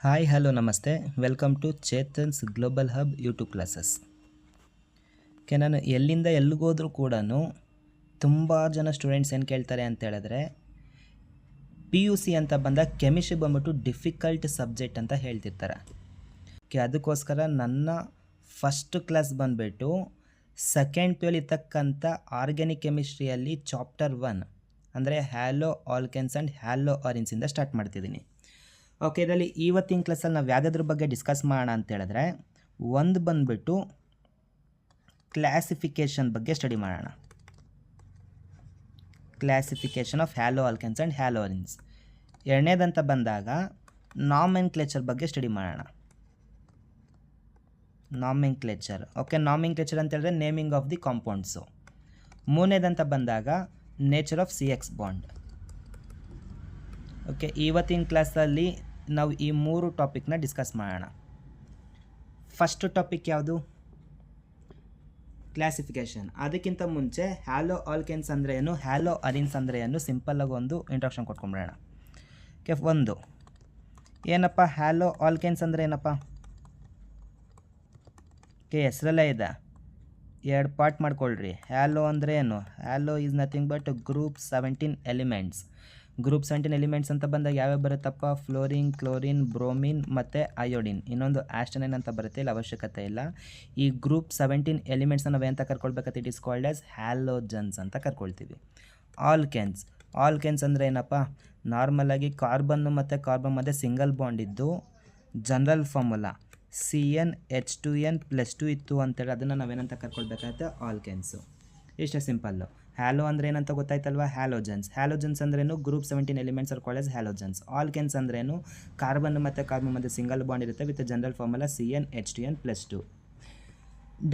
Hi hello ನಮಸ್ತೆ welcome to Chetan's global hub YouTube classes. ನಾನು ಎಲ್ಲಿಂದ ಎಲ್ಲಿಗೋದ್ರೂ ಕೂಡ ತುಂಬ ಜನ ಸ್ಟೂಡೆಂಟ್ಸ್ ಏನು ಕೇಳ್ತಾರೆ ಅಂತ ಹೇಳಿದ್ರೆ PUC ಅಂತ ಬಂದಾಗ ಕೆಮಿಸ್ಟ್ರಿ ಬಂದ್ಬಿಟ್ಟು ಡಿಫಿಕಲ್ಟ್ ಸಬ್ಜೆಕ್ಟ್ ಅಂತ ಹೇಳ್ತಿರ್ತಾರೆ. ಅದಕ್ಕೋಸ್ಕರ ನನ್ನ ಫಸ್ಟ್ ಕ್ಲಾಸ್ ಬಂದುಬಿಟ್ಟು ಸೆಕೆಂಡ್ ಪಿ ಯಲ್ಲಿ ಇರ್ತಕ್ಕಂಥ ಆರ್ಗ್ಯಾನಿಕ್ ಕೆಮಿಸ್ಟ್ರಿಯಲ್ಲಿ ಚಾಪ್ಟರ್ 1 ಅಂದರೆ ಹ್ಯಾಲೋ ಆಲ್ಕೆನ್ಸ್ ಆ್ಯಂಡ್ ಹ್ಯಾಲೋ ಆರಿನ್ಸಿಂದ ಸ್ಟಾರ್ಟ್ ಮಾಡ್ತಿದ್ದೀನಿ. ಓಕೆ, ಇದರಲ್ಲಿ ಇವತ್ತಿನ ಕ್ಲಾಸಲ್ಲಿ ನಾವು ಯಾವುದಾದ್ರ ಬಗ್ಗೆ ಡಿಸ್ಕಸ್ ಮಾಡೋಣ ಅಂತ ಹೇಳಿದ್ರೆ ಒಂದು ಬಂದುಬಿಟ್ಟು ಕ್ಲಾಸಿಫಿಕೇಷನ್ ಬಗ್ಗೆ ಸ್ಟಡಿ ಮಾಡೋಣ. Classification of haloalkanes and haloarenes. ಎರಡನೇದಂತ ಬಂದಾಗ ನಾಮೆನ್ಕ್ಲೇಚರ್ ಬಗ್ಗೆ ಸ್ಟಡಿ ಮಾಡೋಣ. ನಾಮೆನ್ಕ್ಲೇಚರ್. ಓಕೆ, ನಾಮೆನ್ಕ್ಲೇಚರ್ ಅಂತ ಹೇಳಿದ್ರೆ ನೇಮಿಂಗ್ ಆಫ್ ದಿ ಕಾಂಪೌಂಡ್ಸು. ಮೂರನೇದಂತ ಬಂದಾಗ nature of CX bond. Okay, ಇವತ್ತಿನ ಕ್ಲಾಸಲ್ಲಿ ನಾವು ಈ ಮೂರು ಟಾಪಿಕ್ನ ಡಿಸ್ಕಸ್ ಮಾಡೋಣ. ಫಸ್ಟ್ ಟಾಪಿಕ್ ಯಾವುದು? ಕ್ಲಾಸಿಫಿಕೇಷನ್. ಅದಕ್ಕಿಂತ ಮುಂಚೆ ಹ್ಯಾಲೋ ಆಲ್ಕೆನ್ಸ್ ಅಂದರೆ ಏನು, ಹ್ಯಾಲೋ ಅರಿನ್ಸ್ ಅಂದರೆ ಏನು, ಸಿಂಪಲ್ಲಾಗಿ ಒಂದು ಇಂಟ್ರೊಡಕ್ಷನ್ ಕೊಟ್ಕೊಂಡ್ಬಿಡೋಣ. ಓಕೆ, ಒಂದು ಏನಪ್ಪ ಹ್ಯಾಲೋ ಆಲ್ಕೆನ್ಸ್ ಅಂದರೆ ಏನಪ್ಪ? ಓಕೆ, ಹೆಸರಲ್ಲೇ ಇದೆ, ಎರಡು ಪಾರ್ಟ್ ಮಾಡ್ಕೊಳ್ರಿ. ಹ್ಯಾಲೋ ಅಂದರೆ ಏನು? Halo is nothing but group 17 elements. Group 17 elements ಅಂತ ಬಂದಾಗ ಯಾವ್ಯಾವ ಬರುತ್ತಪ್ಪ? ಫ್ಲೋರಿನ್, ಕ್ಲೋರಿನ್, ಬ್ರೋಮಿನ್ ಮತ್ತು ಅಯೋಡಿನ್. ಇನ್ನೊಂದು ಆಸ್ಟನೈನ್ ಅಂತ ಬರುತ್ತೆ, ಇಲ್ಲಿ ಅವಶ್ಯಕತೆ ಇಲ್ಲ. ಈ ಗ್ರೂಪ್ 17 ಎಲಿಮೆಂಟ್ಸ್ನ ನಾವೇಂತ ಕರ್ಕೊಳ್ಬೇಕಂತ it is called as halogens ಅಂತ ಕರ್ಕೊಳ್ತೀವಿ. ಆಲ್ಕೆನ್ಸ್. ಆಲ್ಕೆನ್ಸ್ ಅಂದರೆ ಏನಪ್ಪ? ನಾರ್ಮಲಾಗಿ ಕಾರ್ಬನ್ನು ಮತ್ತು ಕಾರ್ಬನ್ ಮಧ್ಯೆ ಸಿಂಗಲ್ ಬಾಂಡ್ ಇದ್ದು ಜನರಲ್ ಫಾರ್ಮುಲಾ CnH2n+2 ಇತ್ತು ಅಂತೇಳಿ ಅದನ್ನು ನಾವೇನಂತ ಕರ್ಕೊಳ್ಬೇಕಾಗುತ್ತೆ? ಆಲ್ಕೆನ್ಸು. ಇಷ್ಟೇ ಸಿಂಪಲ್ಲು. ಹ್ಯಾಲೋ ಅಂದರೆ ಏನಂತ ಗೊತ್ತಾಯ್ತಲ್ವ? ಹ್ಯಾಲೋಜನ್ಸ್. ಹ್ಯಾಲೋಜನ್ಸ್ ಅಂದ್ರೇನು? Group 17 elements are called as halogens. Alkanes ಅಂದ್ರೇನು? ಕಾರ್ಬನ್ ಮತ್ತು ಕಾರ್ಬನ್ ಮಧ್ಯೆ ಸಿಂಗಲ್ ಬಾಂಡ್ ಇರುತ್ತೆ ವಿತ್ ಜನರಲ್ ಫಾರ್ಮುಲಾ CnH2n+2.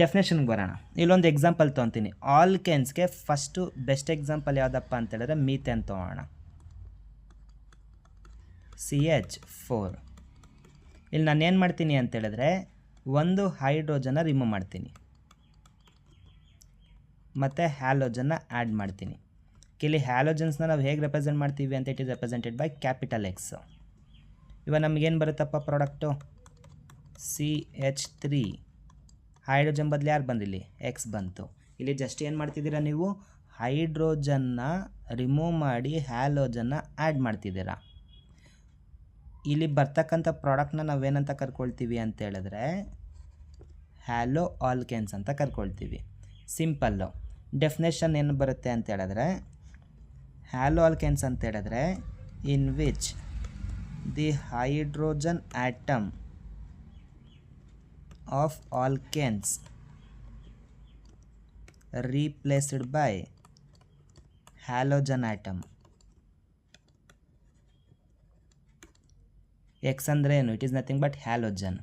ಡೆಫಿನೇಷನ್ಗೆ ಬರೋಣ. ಇಲ್ಲೊಂದು ಎಕ್ಸಾಂಪಲ್ ತೊಗೊತೀನಿ. ಆಲ್ಕೆನ್ಸ್ಗೆ ಫಸ್ಟು ಬೆಸ್ಟ್ ಎಕ್ಸಾಂಪಲ್ ಯಾವುದಪ್ಪ ಅಂತ ಹೇಳಿದ್ರೆ ಮೀಥೇನ್ ತೊಗೊಳ್ಳೋಣ. CH4. ಇಲ್ಲಿ ನಾನು ಏನು ಮಾಡ್ತೀನಿ ಅಂತ ಹೇಳಿದ್ರೆ ಒಂದು ಹೈಡ್ರೋಜನ್ನ ರಿಮೂವ್ ಮಾಡ್ತೀನಿ ಮತ್ತು ಹ್ಯಾಲೋಜನ್ನ ಆ್ಯಡ್ ಮಾಡ್ತೀನಿ. ಇಲ್ಲಿ ಹ್ಯಾಲೋಜನ್ಸ್ನ ನಾವು ಹೇಗೆ ರೆಪ್ರೆಸೆಂಟ್ ಮಾಡ್ತೀವಿ ಅಂತ it is represented by capital X. ಇವಾಗ ನಮಗೇನು ಬರುತ್ತಪ್ಪ ಪ್ರಾಡಕ್ಟು? CH3. ಹೈಡ್ರೋಜನ್ ಬದಲು ಯಾರು ಬಂದಿಲ್ಲಿ? X ಬಂತು. ಇಲ್ಲಿ ಜಸ್ಟ್ ಏನು ಮಾಡ್ತಿದ್ದೀರಾ ನೀವು? ಹೈಡ್ರೋಜನ್ನ ರಿಮೂವ್ ಮಾಡಿ ಹ್ಯಾಲೋಜನ್ನ ಆ್ಯಡ್ ಮಾಡ್ತಿದ್ದೀರಾ. ಇಲ್ಲಿ ಬರ್ತಕ್ಕಂಥ ಪ್ರಾಡಕ್ಟ್ನ ನಾವೇನಂತ ಕರ್ಕೊಳ್ತೀವಿ ಅಂತ ಹೇಳಿದ್ರೆ ಹ್ಯಾಲೋ ಆಲ್ಕೆನ್ಸ್ ಅಂತ ಕರ್ಕೊಳ್ತೀವಿ. ಸಿಂಪಲ್ಲು. ಡೆಫಿನೇಷನ್ ಏನು ಬರುತ್ತೆ ಅಂತ ಹೇಳಿದ್ರೆ ಹ್ಯಾಲೋ ಆಲ್ಕೆನ್ಸ್ ಅಂತ ಹೇಳಿದ್ರೆ in which the hydrogen atom of alkanes replaced by halogen atom. X ಅಂದರೆ ಏನು? It is nothing but halogen.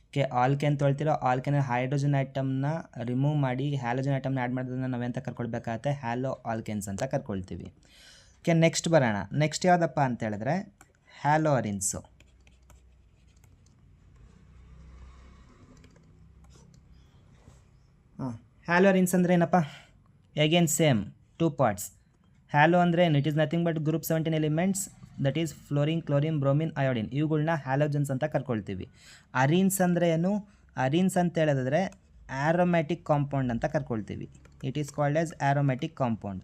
Okay, alkane ತೊಳ್ತಿರೋ ಆಲ್ಕೆನ್ ಹೈಡ್ರೋಜನ್ ಐಟಮ್ನ ರಿಮೂವ್ ಮಾಡಿ ಹ್ಯಾಲೋಜನ್ ಐಟಮ್ನ ಆ್ಯಡ್ ಮಾಡೋದನ್ನ ನಾವೆಂತ ಕರ್ಕೊಳ್ಬೇಕಾಗತ್ತೆ? ಹ್ಯಾಲೋ ಆಲ್ಕೆನ್ಸ್ ಅಂತ ಕರ್ಕೊಳ್ತೀವಿ. ಓಕೆ, ನೆಕ್ಸ್ಟ್ ಬರೋಣ. ನೆಕ್ಸ್ಟ್ ಯಾವುದಪ್ಪ ಅಂತ ಹೇಳಿದ್ರೆ ಹ್ಯಾಲೋ ಅರಿನ್ಸು. ಹ್ಯಾಲೋ ಅರಿನ್ಸ್ ಅಂದರೆ ಏನಪ್ಪ? Again same 2 parts. ಹ್ಯಾಲೋ ಅಂದರೆ ಏನು? It is nothing but group 17 elements that is fluorine, chlorine, bromine, iodine. ಇವುಗಳನ್ನ ಹ್ಯಾಲೋಜನ್ಸ್ ಅಂತ ಕರ್ಕೊಳ್ತೀವಿ. ಅರಿನ್ಸ್ ಅಂದರೆ ಏನು? ಅರಿನ್ಸ್ ಅಂತ ಹೇಳಿದ್ರೆ ಆ್ಯರೋಮ್ಯಾಟಿಕ್ ಕಾಂಪೌಂಡ್ ಅಂತ ಕರ್ಕೊಳ್ತೀವಿ. It is called as aromatic compound.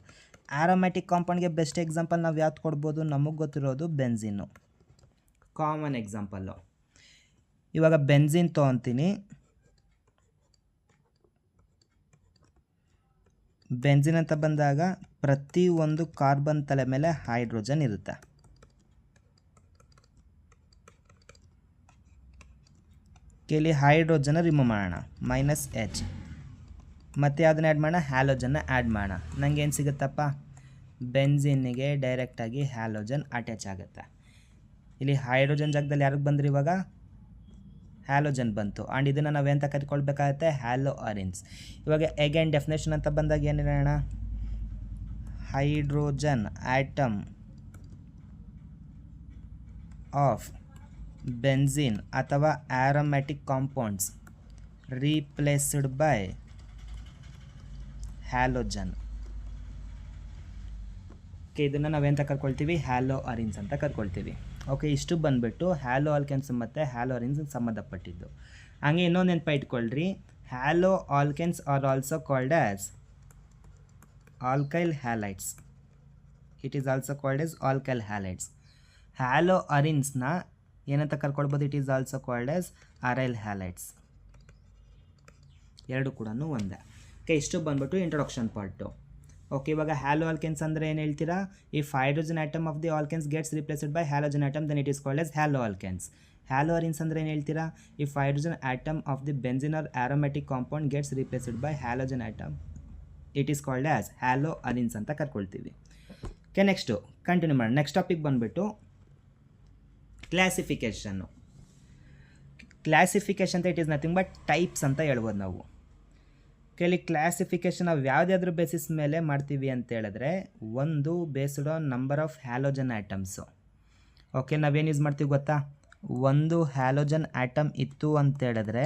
Aromatic ಕಾಂಪೌಂಡ್ಗೆ ಬೆಸ್ಟ್ ಎಕ್ಸಾಂಪಲ್ ನಾವು ಯಾವ್ದು ಕೊಡ್ಬೋದು? ನಮಗೆ ಗೊತ್ತಿರೋದು ಬೆನ್ಝಿನ್ನು, ಕಾಮನ್ ಎಕ್ಸಾಂಪಲ್ಲು. ಇವಾಗ ಬೆನ್ಝಿನ್ ತೊಗೊತೀನಿ. ಬೆನ್ಝಿನ್ ಅಂತ ಬಂದಾಗ ಪ್ರತಿಯೊಂದು ಕಾರ್ಬನ್ ತಲೆ ಮೇಲೆ ಹೈಡ್ರೋಜನ್ ಇರುತ್ತೆ. ಇಲ್ಲಿ ಹೈಡ್ರೋಜನ್ನ ರಿಮೂವ್ ಮಾಡೋಣ, -H. ಮತ್ತು ಅದನ್ನ ಆ್ಯಡ್ ಮಾಡೋಣ, ಹ್ಯಾಲೋಜನ್ನ ಆ್ಯಡ್ ಮಾಡೋಣ. ನನಗೆ ಏನು ಸಿಗುತ್ತಪ್ಪ? ಬೆನ್ಝಿನ್ನಿಗೆ ಡೈರೆಕ್ಟಾಗಿ ಹ್ಯಾಲೋಜನ್ ಅಟ್ಯಾಚ್ ಆಗುತ್ತೆ. ಇಲ್ಲಿ ಹೈಡ್ರೋಜನ್ ಜಾಗದಲ್ಲಿ ಯಾರಿಗೆ ಬಂದ್ರಿ? ಇವಾಗ ಹ್ಯಾಲೋಜನ್ ಬಂತು. ಆ್ಯಂಡ್ ಇದನ್ನು ನಾವೆಂತ ಕರ್ಕೊಳ್ಬೇಕಾಗತ್ತೆ? Hello arenes. ಇವಾಗ ಅಗೇನ್ ಡೆಫಿನೇಷನ್ ಅಂತ ಬಂದಾಗ ಏನು ಹೇಳೋಣ? ಹೈಡ್ರೋಜನ್ ಆಟಮ್ ಆಫ್ ಬೆನ್ಝಿನ್ ಅಥವಾ ಆ್ಯರೋಮ್ಯಾಟಿಕ್ ಕಾಂಪೌಂಡ್ಸ್ ರೀಪ್ಲೇಸ್ಡ್ ಬೈ ಹ್ಯಾಲೋಜನ್. ಇದನ್ನು ನಾವೆಂತ ಕರ್ಕೊಳ್ತೀವಿ? ಹ್ಯಾಲೋ ಅರಿನ್ಸ್ ಅಂತ ಕರ್ಕೊಳ್ತೀವಿ. ಓಕೆ, ಇಷ್ಟು ಬಂದುಬಿಟ್ಟು ಹ್ಯಾಲೋ ಆಲ್ಕೆನ್ಸ್ ಮತ್ತು ಹ್ಯಾಲೋ ಅರಿನ್ಸ್ ಸಂಬಂಧಪಟ್ಟಿದ್ದು. ಹಾಗೆ ಇನ್ನೊಂದು ನೆನಪು ಇಟ್ಕೊಳ್ರಿ, haloalkanes are also called as alkyl halides. It is also called as alkyl halides. ಹ್ಯಾಲೋ ಅರಿನ್ಸ್ನ ಏನಂತ ಕರ್ಕೊಳ್ಬೋದು, it is also called as aryl halides. ಎರಡು ಕೂಡ ಒಂದೇ. ಓಕೆ, ಇಷ್ಟು ಬಂದ್ಬಿಟ್ಟು ಇಂಟ್ರೊಡಕ್ಷನ್ ಪಾರ್ಟು. ಓಕೆ, ಇವಾಗ ಹ್ಯಾಲೋ ಆಲ್ಕೆನ್ಸ್ ಅಂದರೆ ಏನು ಹೇಳ್ತೀರಾ? If hydrogen atom of the alkanes gets replaced by halogen atom then it is called as haloalkanes. Haloarenes ಅಂದರೆ ಏನು ಹೇಳ್ತೀರಾ? If hydrogen atom of the benzene or aromatic compound gets replaced by halogen atom it is called as haloarenes ಅಂತ ಕರ್ಕೊಳ್ತೀವಿ. Okay, next continue ಮಾಡೋಣ. Next topic ಬಂದುಬಿಟ್ಟು classification. Classification ಅಂತ it is nothing but types ಅಂತ ಹೇಳ್ಬೋದು ನಾವು. ಕೆಲವು classification ನಾವು ಯಾವುದಾದ್ರೂ ಬೇಸಿಸ್ ಮೇಲೆ ಮಾಡ್ತೀವಿ ಅಂತ ಹೇಳಿದ್ರೆ, ಒಂದು based on number of halogen atoms. Okay, ನಾವೇನು ಯೂಸ್ ಮಾಡ್ತೀವಿ ಗೊತ್ತಾ? ಒಂದು ಹ್ಯಾಲೋಜನ್ ಆಟಮ್ ಇತ್ತು ಅಂತ ಹೇಳಿದ್ರೆ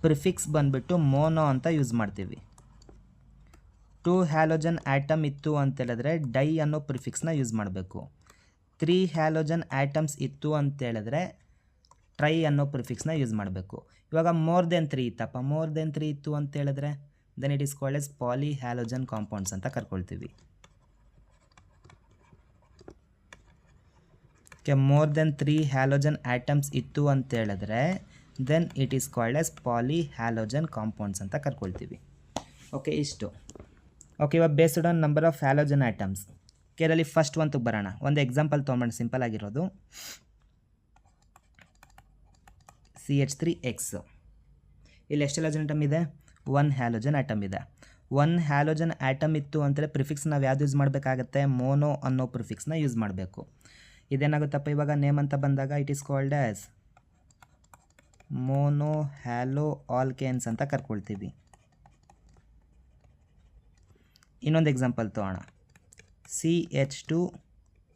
ಪ್ರಿಫಿಕ್ಸ್ ಬಂದುಬಿಟ್ಟು ಮೋನೋ ಅಂತ ಯೂಸ್ ಮಾಡ್ತೀವಿ. 2 ಹ್ಯಾಲೋಜನ್ ಆಟಮ್ ಇತ್ತು ಅಂತ ಹೇಳಿದ್ರೆ ಡೈ ಅನ್ನೋ ಪ್ರಿಫಿಕ್ಸ್ನ ಯೂಸ್ ಮಾಡಬೇಕು. 3 ಹ್ಯಾಲೋಜನ್ ಆಟಮ್ಸ್ ಇತ್ತು ಅಂತ ಹೇಳಿದ್ರೆ ಟ್ರೈ ಅನ್ನೋ ಪ್ರಿಫಿಕ್ಸ್ನ ಯೂಸ್ ಮಾಡಬೇಕು. ಇವಾಗ ಮೋರ್ ದೆನ್ 3 ಇತ್ತಪ್ಪ, ಮೋರ್ ದೆನ್ 3 ಇತ್ತು ಅಂತ ಹೇಳಿದ್ರೆ then it is called as polyhalogen compounds ಅಂತ ಕರ್ಕೊಳ್ತೀವಿ. Okay, more than 3 halogen atoms ಇತ್ತು ಅಂತ ಹೇಳಿದ್ರೆ then it is called as polyhalogen compounds ಅಂತ ಕರ್ಕೊಳ್ತೀವಿ. ಓಕೆ, ಇಷ್ಟು. ಓಕೆ, ಇವಾಗ based on number of halogen atoms. ಕೇರಲ್ಲಿ ಫಸ್ಟ್ ಒಂತಕ್ಕೆ ಬರೋಣ. ಒಂದು ಎಕ್ಸಾಂಪಲ್ ತೊಗೊಂಡು ಸಿಂಪಲ್ ಆಗಿರೋದು CH3X. ಇಲ್ಲಿ ಎಷ್ಟು ಹ್ಯಾಲೋಜನ್ ಆಟಮ್ ಇದೆ? 1 ಹ್ಯಾಲೋಜನ್ ಆಟಮ್ ಇದೆ. 1 ಹ್ಯಾಲೋಜನ್ ಆಟಮ್ ಇತ್ತು ಅಂತೇಳಿ ಪ್ರಿಫಿಕ್ಸ್ ನಾವು ಯಾವುದು ಯೂಸ್ ಮಾಡಬೇಕಾಗತ್ತೆ? ಮೋನೋ ಅನ್ನೋ ಪ್ರಿಫಿಕ್ಸ್ನ ಯೂಸ್ ಮಾಡಬೇಕು. ಇದೇನಾಗುತ್ತಪ್ಪ ಇವಾಗ ನೇಮ್ ಅಂತ ಬಂದಾಗ it is called as monohaloalkanes ಅಂತ ಕರ್ಕೊಳ್ತೀವಿ. ಇನ್ನೊಂದು ಎಕ್ಸಾಂಪಲ್ ತೊಗೋಣ. CH2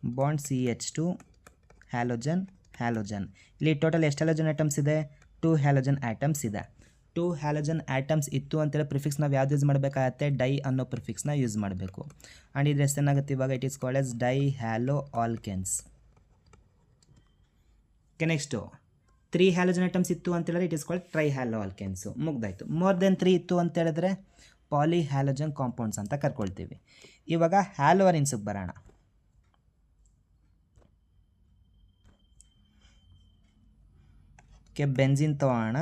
bond CH2 halogen halogen. ಇಲ್ಲಿ ಟೋಟಲ್ ಎಷ್ಟು ಹ್ಯಾಲೋಜನ್ ಆಟಮ್ಸ್ ಇದೆ? 2 ಹ್ಯಾಲೋಜನ್ ಆಟಮ್ಸ್ ಇದೆ. 2 ಹ್ಯಾಲೋಜನ್ ಆಟಮ್ಸ್ ಇತ್ತು ಅಂತೇಳಿ ಪ್ರಿಫಿಕ್ಸ್ ನಾವು ಯಾವ್ದು ಯೂಸ್ ಮಾಡಬೇಕಾಗತ್ತೆ? ಡೈ ಅನ್ನೋ ಪ್ರಿಫಿಕ್ಸ್ನ ಯೂಸ್ ಮಾಡಬೇಕು. ಆ್ಯಂಡ್ ಇದ್ರ ಏನಾಗುತ್ತೆ ಇವಾಗ? It is called as dihaloalkanes. Okay, next 3 halogen atoms ಇತ್ತು ಅಂತ ಹೇಳಿದ್ರೆ it is called trihaloalkanes. ಮುಗ್ದಾಯಿತು. ಮೋರ್ ದೆನ್ 3 ಇತ್ತು ಅಂತ ಹೇಳಿದ್ರೆ ಪಾಲಿ ಹ್ಯಾಲೋಜನ್ ಕಾಂಪೌಂಡ್ಸ್ ಅಂತ ಕರ್ಕೊಳ್ತೀವಿ. ಇವಾಗ ಹ್ಯಾಲೋ ಅರಿನ್ಸ್ಗೆ ಬರೋಣ. Okay, benzene ತೊಗೋಣ.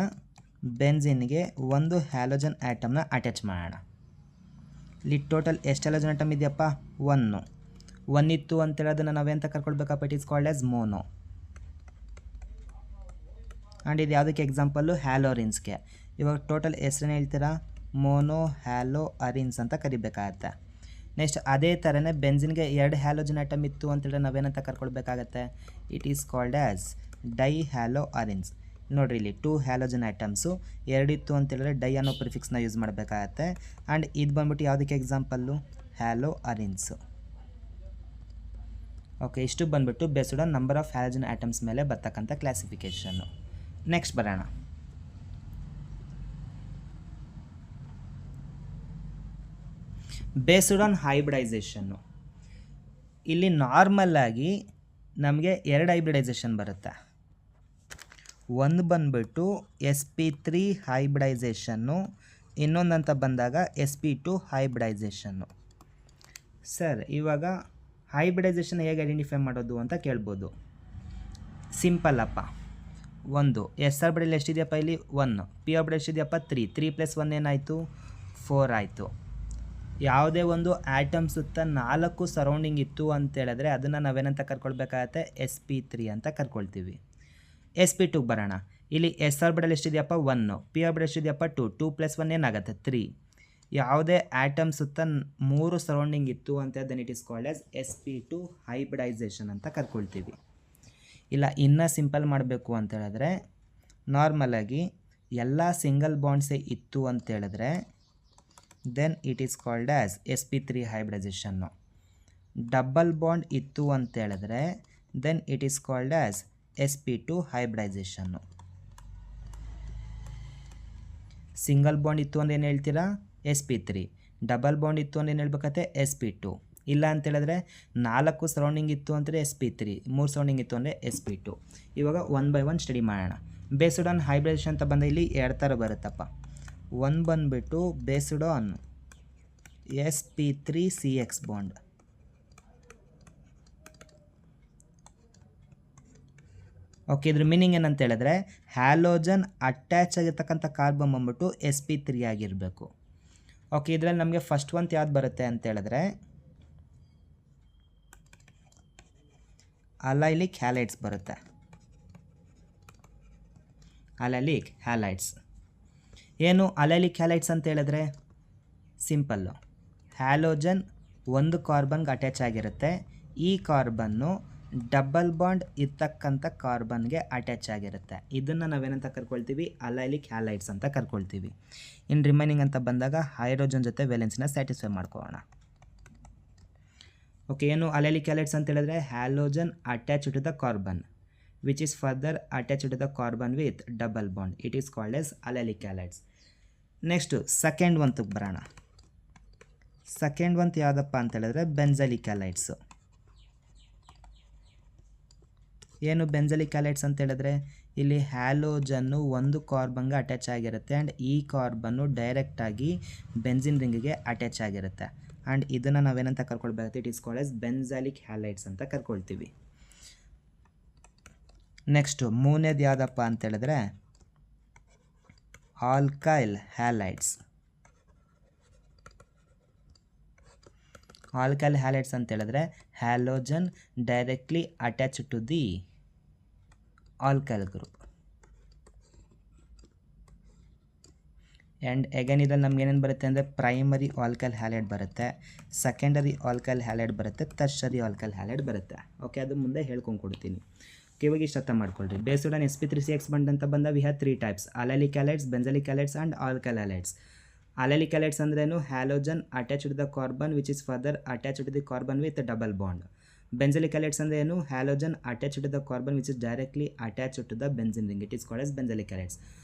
ಬೆಂಜಿನ್ಗೆ ಒಂದು ಹ್ಯಾಲೋಜನ್ ಆಟಮ್ನ ಅಟ್ಯಾಚ್ ಮಾಡೋಣ. ಇಲ್ಲಿ ಟೋಟಲ್ ಎಷ್ಟು ಹ್ಯಾಲೋಜನ್ ಆಟಮ್ ಇದೆಯಪ್ಪ? 1 ಇತ್ತು ಅಂತೇಳಿ ಅದನ್ನು ನಾವೆಂತ ಕರ್ಕೊಳ್ಬೇಕಪ್ಪ? It is called as mono. And ಇದು ಯಾವುದಕ್ಕೆ ಎಕ್ಸಾಂಪಲ್ಲು? ಹ್ಯಾಲೋ ಅರಿನ್ಸ್ಗೆ. ಇವಾಗ ಟೋಟಲ್ ಹೆಸ್ರೇನು ಹೇಳ್ತೀರಾ? ಮೋನೋ ಹ್ಯಾಲೋ ಅರಿನ್ಸ್ ಅಂತ ಕರಿಬೇಕಾಗತ್ತೆ. ನೆಕ್ಸ್ಟ್ ಅದೇ ಥರನೇ ಬೆಂಜಿನ್ಗೆ 2 ಹ್ಯಾಲೋಜನ್ ಆಟಮ್ ಇತ್ತು ಅಂತೇಳಿ ನಾವೇನಂತ ಕರ್ಕೊಳ್ಬೇಕಾಗತ್ತೆ? It is called as dihaloarenes. ನೋಡಿರಿ, ಇಲ್ಲಿ 2 ಹ್ಯಾಲೋಜನ್ ಆಟಮ್ಸು 2 ಇತ್ತು ಅಂತೇಳಿದ್ರೆ ಡೈ ಅನ್ನೋ ಪ್ರಿಫಿಕ್ಸ್ನ ಯೂಸ್ ಮಾಡಬೇಕಾಗತ್ತೆ. ಆ್ಯಂಡ್ ಇದು ಬಂದ್ಬಿಟ್ಟು ಯಾವುದಕ್ಕೆ ಎಕ್ಸಾಂಪಲ್ಲು? ಹ್ಯಾಲೋ ಅರಿನ್ಸು. ಓಕೆ, ಇಷ್ಟು ಬಂದ್ಬಿಟ್ಟು based on number of halogen atoms ಮೇಲೆ ಬರ್ತಕ್ಕಂಥ ಕ್ಲಾಸಿಫಿಕೇಷನ್ನು. ನೆಕ್ಸ್ಟ್ ಬರೋಣ. Based on hybridisation. ಇಲ್ಲಿ ನಾರ್ಮಲ್ಲಾಗಿ ನಮಗೆ 2 ಹೈಬ್ರಿಡೈಸೇಷನ್ ಬರುತ್ತೆ. ಒಂದು ಬಂದುಬಿಟ್ಟು sp3 ಹೈಬ್ರಿಡೈಸೇಷನ್ನು, ಇನ್ನೊಂದಂತ ಬಂದಾಗ sp2 ಹೈಬ್ರಿಡೈಸೇಷನ್ನು. ಸರ್, ಇವಾಗ ಹೈಬ್ರಿಡೈಸೇಷನ್ ಹೇಗೆ ಐಡೆಂಟಿಫೈ ಮಾಡೋದು ಅಂತ ಕೇಳ್ಬೋದು. ಸಿಂಪಲ್ ಅಪ್ಪ. ಒಂದು ಎಸ್ ಆರ್ಬಿಟಲ್ ಎಷ್ಟಿದೆಯಪ್ಪ? ಇಲ್ಲಿ 1. P orbital ಎಷ್ಟಿದೆಯಪ್ಪ? 3. 3 + 1 ಏನಾಯಿತು? 4 ಆಯಿತು. ಯಾವುದೇ ಒಂದು ಆಟಮ್ ಸುತ್ತ 4 ಸರೌಂಡಿಂಗ್ ಇತ್ತು ಅಂತೇಳಿದ್ರೆ ಅದನ್ನು ನಾವೇನಂತ ಕರ್ಕೊಳ್ಬೇಕಾಗತ್ತೆ? sp3 ಅಂತ ಕರ್ಕೊಳ್ತೀವಿ. sp2ಗೆ ಬರೋಣ. ಇಲ್ಲಿ ಎಸ್ ಆರ್ಬಿಟಲ್ ಎಷ್ಟಿದೆಯಪ್ಪ? 1. ಪಿ ಆರ್ಬಿಟಲ್ ಎಷ್ಟಿದೆಯಪ್ಪ? 2. 2 + 1 ಏನಾಗುತ್ತೆ? 3. ಯಾವುದೇ ಆಟಮ್ ಸುತ್ತ 3 ಸರೌಂಡಿಂಗ್ ಇತ್ತು ಅಂತ then it is called as sp2 hybridisation ಅಂತ ಕರ್ಕೊಳ್ತೀವಿ. ಇಲ್ಲ ಇನ್ನೂ ಸಿಂಪಲ್ ಮಾಡಬೇಕು ಅಂತ ಹೇಳಿದ್ರೆ ನಾರ್ಮಲಾಗಿ ಎಲ್ಲ ಸಿಂಗಲ್ ಬಾಂಡ್ಸೇ ಇತ್ತು ಅಂತೇಳಿದ್ರೆ then it is called as sp3 hybridisation. Double bond ಇತ್ತು ಅಂತೇಳಿದ್ರೆ then it is called as sp2 hybridisation. Single bond ಇತ್ತು ಅಂದರೆ ಏನು ಹೇಳ್ತೀರಾ? sp3. ಡಬಲ್ ಬಾಂಡ್ ಇತ್ತು ಅಂದರೆ ಏನು ಹೇಳ್ಬೇಕತ್ತೆ? sp2. ಇಲ್ಲ ಅಂತೇಳಿದ್ರೆ 4 ಸರೌಂಡಿಂಗ್ ಇತ್ತು ಅಂದರೆ sp3, 3 ಸರೌಂಡಿಂಗ್ ಇತ್ತು ಅಂದರೆ sp2. ಇವಾಗ 1 by 1 ಸ್ಟಡಿ ಮಾಡೋಣ. ಬೇಸ್ಡ್ ಆನ್ ಹೈಬ್ರಿಡೇಷನ್ ಅಂತ ಬಂದ ಇಲ್ಲಿ 2 ಥರ ಬರುತ್ತಪ್ಪ. ಒಂದು ಬಂದುಬಿಟ್ಟು based on sp3cx bond. Okay, ಇದ್ರ ಮೀನಿಂಗ್ ಏನಂತ ಹೇಳಿದ್ರೆ ಹ್ಯಾಲೋಜನ್ ಅಟ್ಯಾಚ್ ಆಗಿರ್ತಕ್ಕಂಥ ಕಾರ್ಬನ್ ಬಂದ್ಬಿಟ್ಟು sp3 ಆಗಿರಬೇಕು. ಓಕೆ, ಇದರಲ್ಲಿ ನಮಗೆ ಫಸ್ಟ್ ಒಂದು ಯಾವ್ದು ಬರುತ್ತೆ ಅಂತ ಹೇಳಿದ್ರೆ ಅಲೈಲಿಕ್ ಹ್ಯಾಲೈಡ್ಸ್ ಬರುತ್ತೆ. ಅಲೈಲಿಕ್ ಹ್ಯಾಲೈಡ್ಸ್ ಏನು? ಅಲೈಲಿಕ್ ಹ್ಯಾಲೈಡ್ಸ್ ಅಂತ ಹೇಳಿದ್ರೆ ಸಿಂಪಲ್ಲು, ಹ್ಯಾಲೋಜನ್ ಒಂದು ಕಾರ್ಬನ್ಗೆ ಅಟ್ಯಾಚ್ ಆಗಿರುತ್ತೆ. ಈ ಕಾರ್ಬನ್ನು ಡಬಲ್ ಬಾಂಡ್ ಇರ್ತಕ್ಕಂಥ ಕಾರ್ಬನ್ಗೆ ಅಟ್ಯಾಚ್ ಆಗಿರುತ್ತೆ. ಇದನ್ನು ನಾವೇನಂತ ಕರ್ಕೊಳ್ತೀವಿ? ಅಲೈಲಿಕ್ ಹ್ಯಾಲೈಡ್ಸ್ ಅಂತ ಕರ್ಕೊಳ್ತೀವಿ. ಇನ್ನು ರಿಮೈನಿಂಗ್ ಅಂತ ಬಂದಾಗ ಹೈಡ್ರೋಜನ್ ಜೊತೆ ವೇಲೆನ್ಸಿನ ಸ್ಯಾಟಿಸ್ಫೈ ಮಾಡ್ಕೊಳ್ಳೋಣ. ಓಕೆ, ಏನು ಅಲೈಲಿಕ್ ಹ್ಯಾಲೈಡ್ಸ್ ಅಂತ ಹೇಳಿದ್ರೆ halogen attach to the carbon which is further attach to the carbon with double bond. It is called as allylic halides. Next second ಒಂತಕ್ಕೆ ಬರೋಣ. ಸೆಕೆಂಡ್ ಒಂತ್ ಯಾವುದಪ್ಪ ಅಂತ ಹೇಳಿದ್ರೆ ಬೆಂಜಲಿಕ್ ಹ್ಯಾಲೈಡ್ಸು. ಏನು ಬೆಂಜಲಿಕ್ ಹ್ಯಾಲೈಡ್ಸ್ ಅಂತ ಹೇಳಿದ್ರೆ ಇಲ್ಲಿ ಹ್ಯಾಲೋಜನ್ನು ಒಂದು ಕಾರ್ಬನ್ಗೆ ಅಟ್ಯಾಚ್ ಆಗಿರುತ್ತೆ ಆ್ಯಂಡ್ ಈ ಕಾರ್ಬನ್ನು ಡೈರೆಕ್ಟಾಗಿ ಬೆಂಜಿನ್ ರಿಂಗಿಗೆ ಅಟ್ಯಾಚ್ ಆಗಿರುತ್ತೆ. ಆ್ಯಂಡ್ ಇದನ್ನು ನಾವೇನಂತ ಕರ್ಕೊಳ್ಬೇಕು? It is called as benzylic halides ಅಂತ ಕರ್ಕೊಳ್ತೀವಿ. ನೆಕ್ಸ್ಟು ಮೂರನೇದು ಯಾವುದಪ್ಪ ಅಂತ ಹೇಳಿದ್ರೆ ಆಲ್ಕೈಲ್ ಹ್ಯಾಲೈಡ್ಸ್. ಆಲ್ಕೈಲ್ ಹ್ಯಾಲೈಡ್ಸ್ ಅಂತ ಹೇಳಿದ್ರೆ halogen directly attach to the alkyl group. And again ಇದರಲ್ಲಿ ನಮ್ಗೆ ಏನೇನು ಬರುತ್ತೆ ಅಂದರೆ ಪ್ರೈಮರಿ ಆಲ್ಕೈಲ್ ಹ್ಯಾಲೈಡ್ ಬರುತ್ತೆ, ಸೆಕೆಂಡರಿ ಆಲ್ಕೈಲ್ ಹ್ಯಾಲೈಡ್ ಬರುತ್ತೆ, ಟರ್ಷರಿ ಆಲ್ಕೈಲ್ ಹ್ಯಾಲೈಡ್ ಬರುತ್ತೆ. ಓಕೆ, ಅದು ಮುಂದೆ ಹೇಳ್ಕೊಂಡು ಕೊಡ್ತೀನಿ. ಇವಾಗ ಇಷ್ಟು ಅರ್ಥ ಮಾಡ್ಕೊಳ್ರಿ. ಬೇಸ್ಡ್ ಆನ್ sp3cx ಬಾಂಡ್ ಅಂತ ಬಂದ we have 3 types: allylic halides, benzylic halides and alkyl halides. Allylic halides ಅಂದ್ರೇನು? Halogen attach to the carbon which is further attach to the carbon with double bond. Benzylic halides ಅಂದ್ರೆ ಏನು? Halogen attach to the carbon which is directly attach to the benzene ring. It is called as benzylic halides.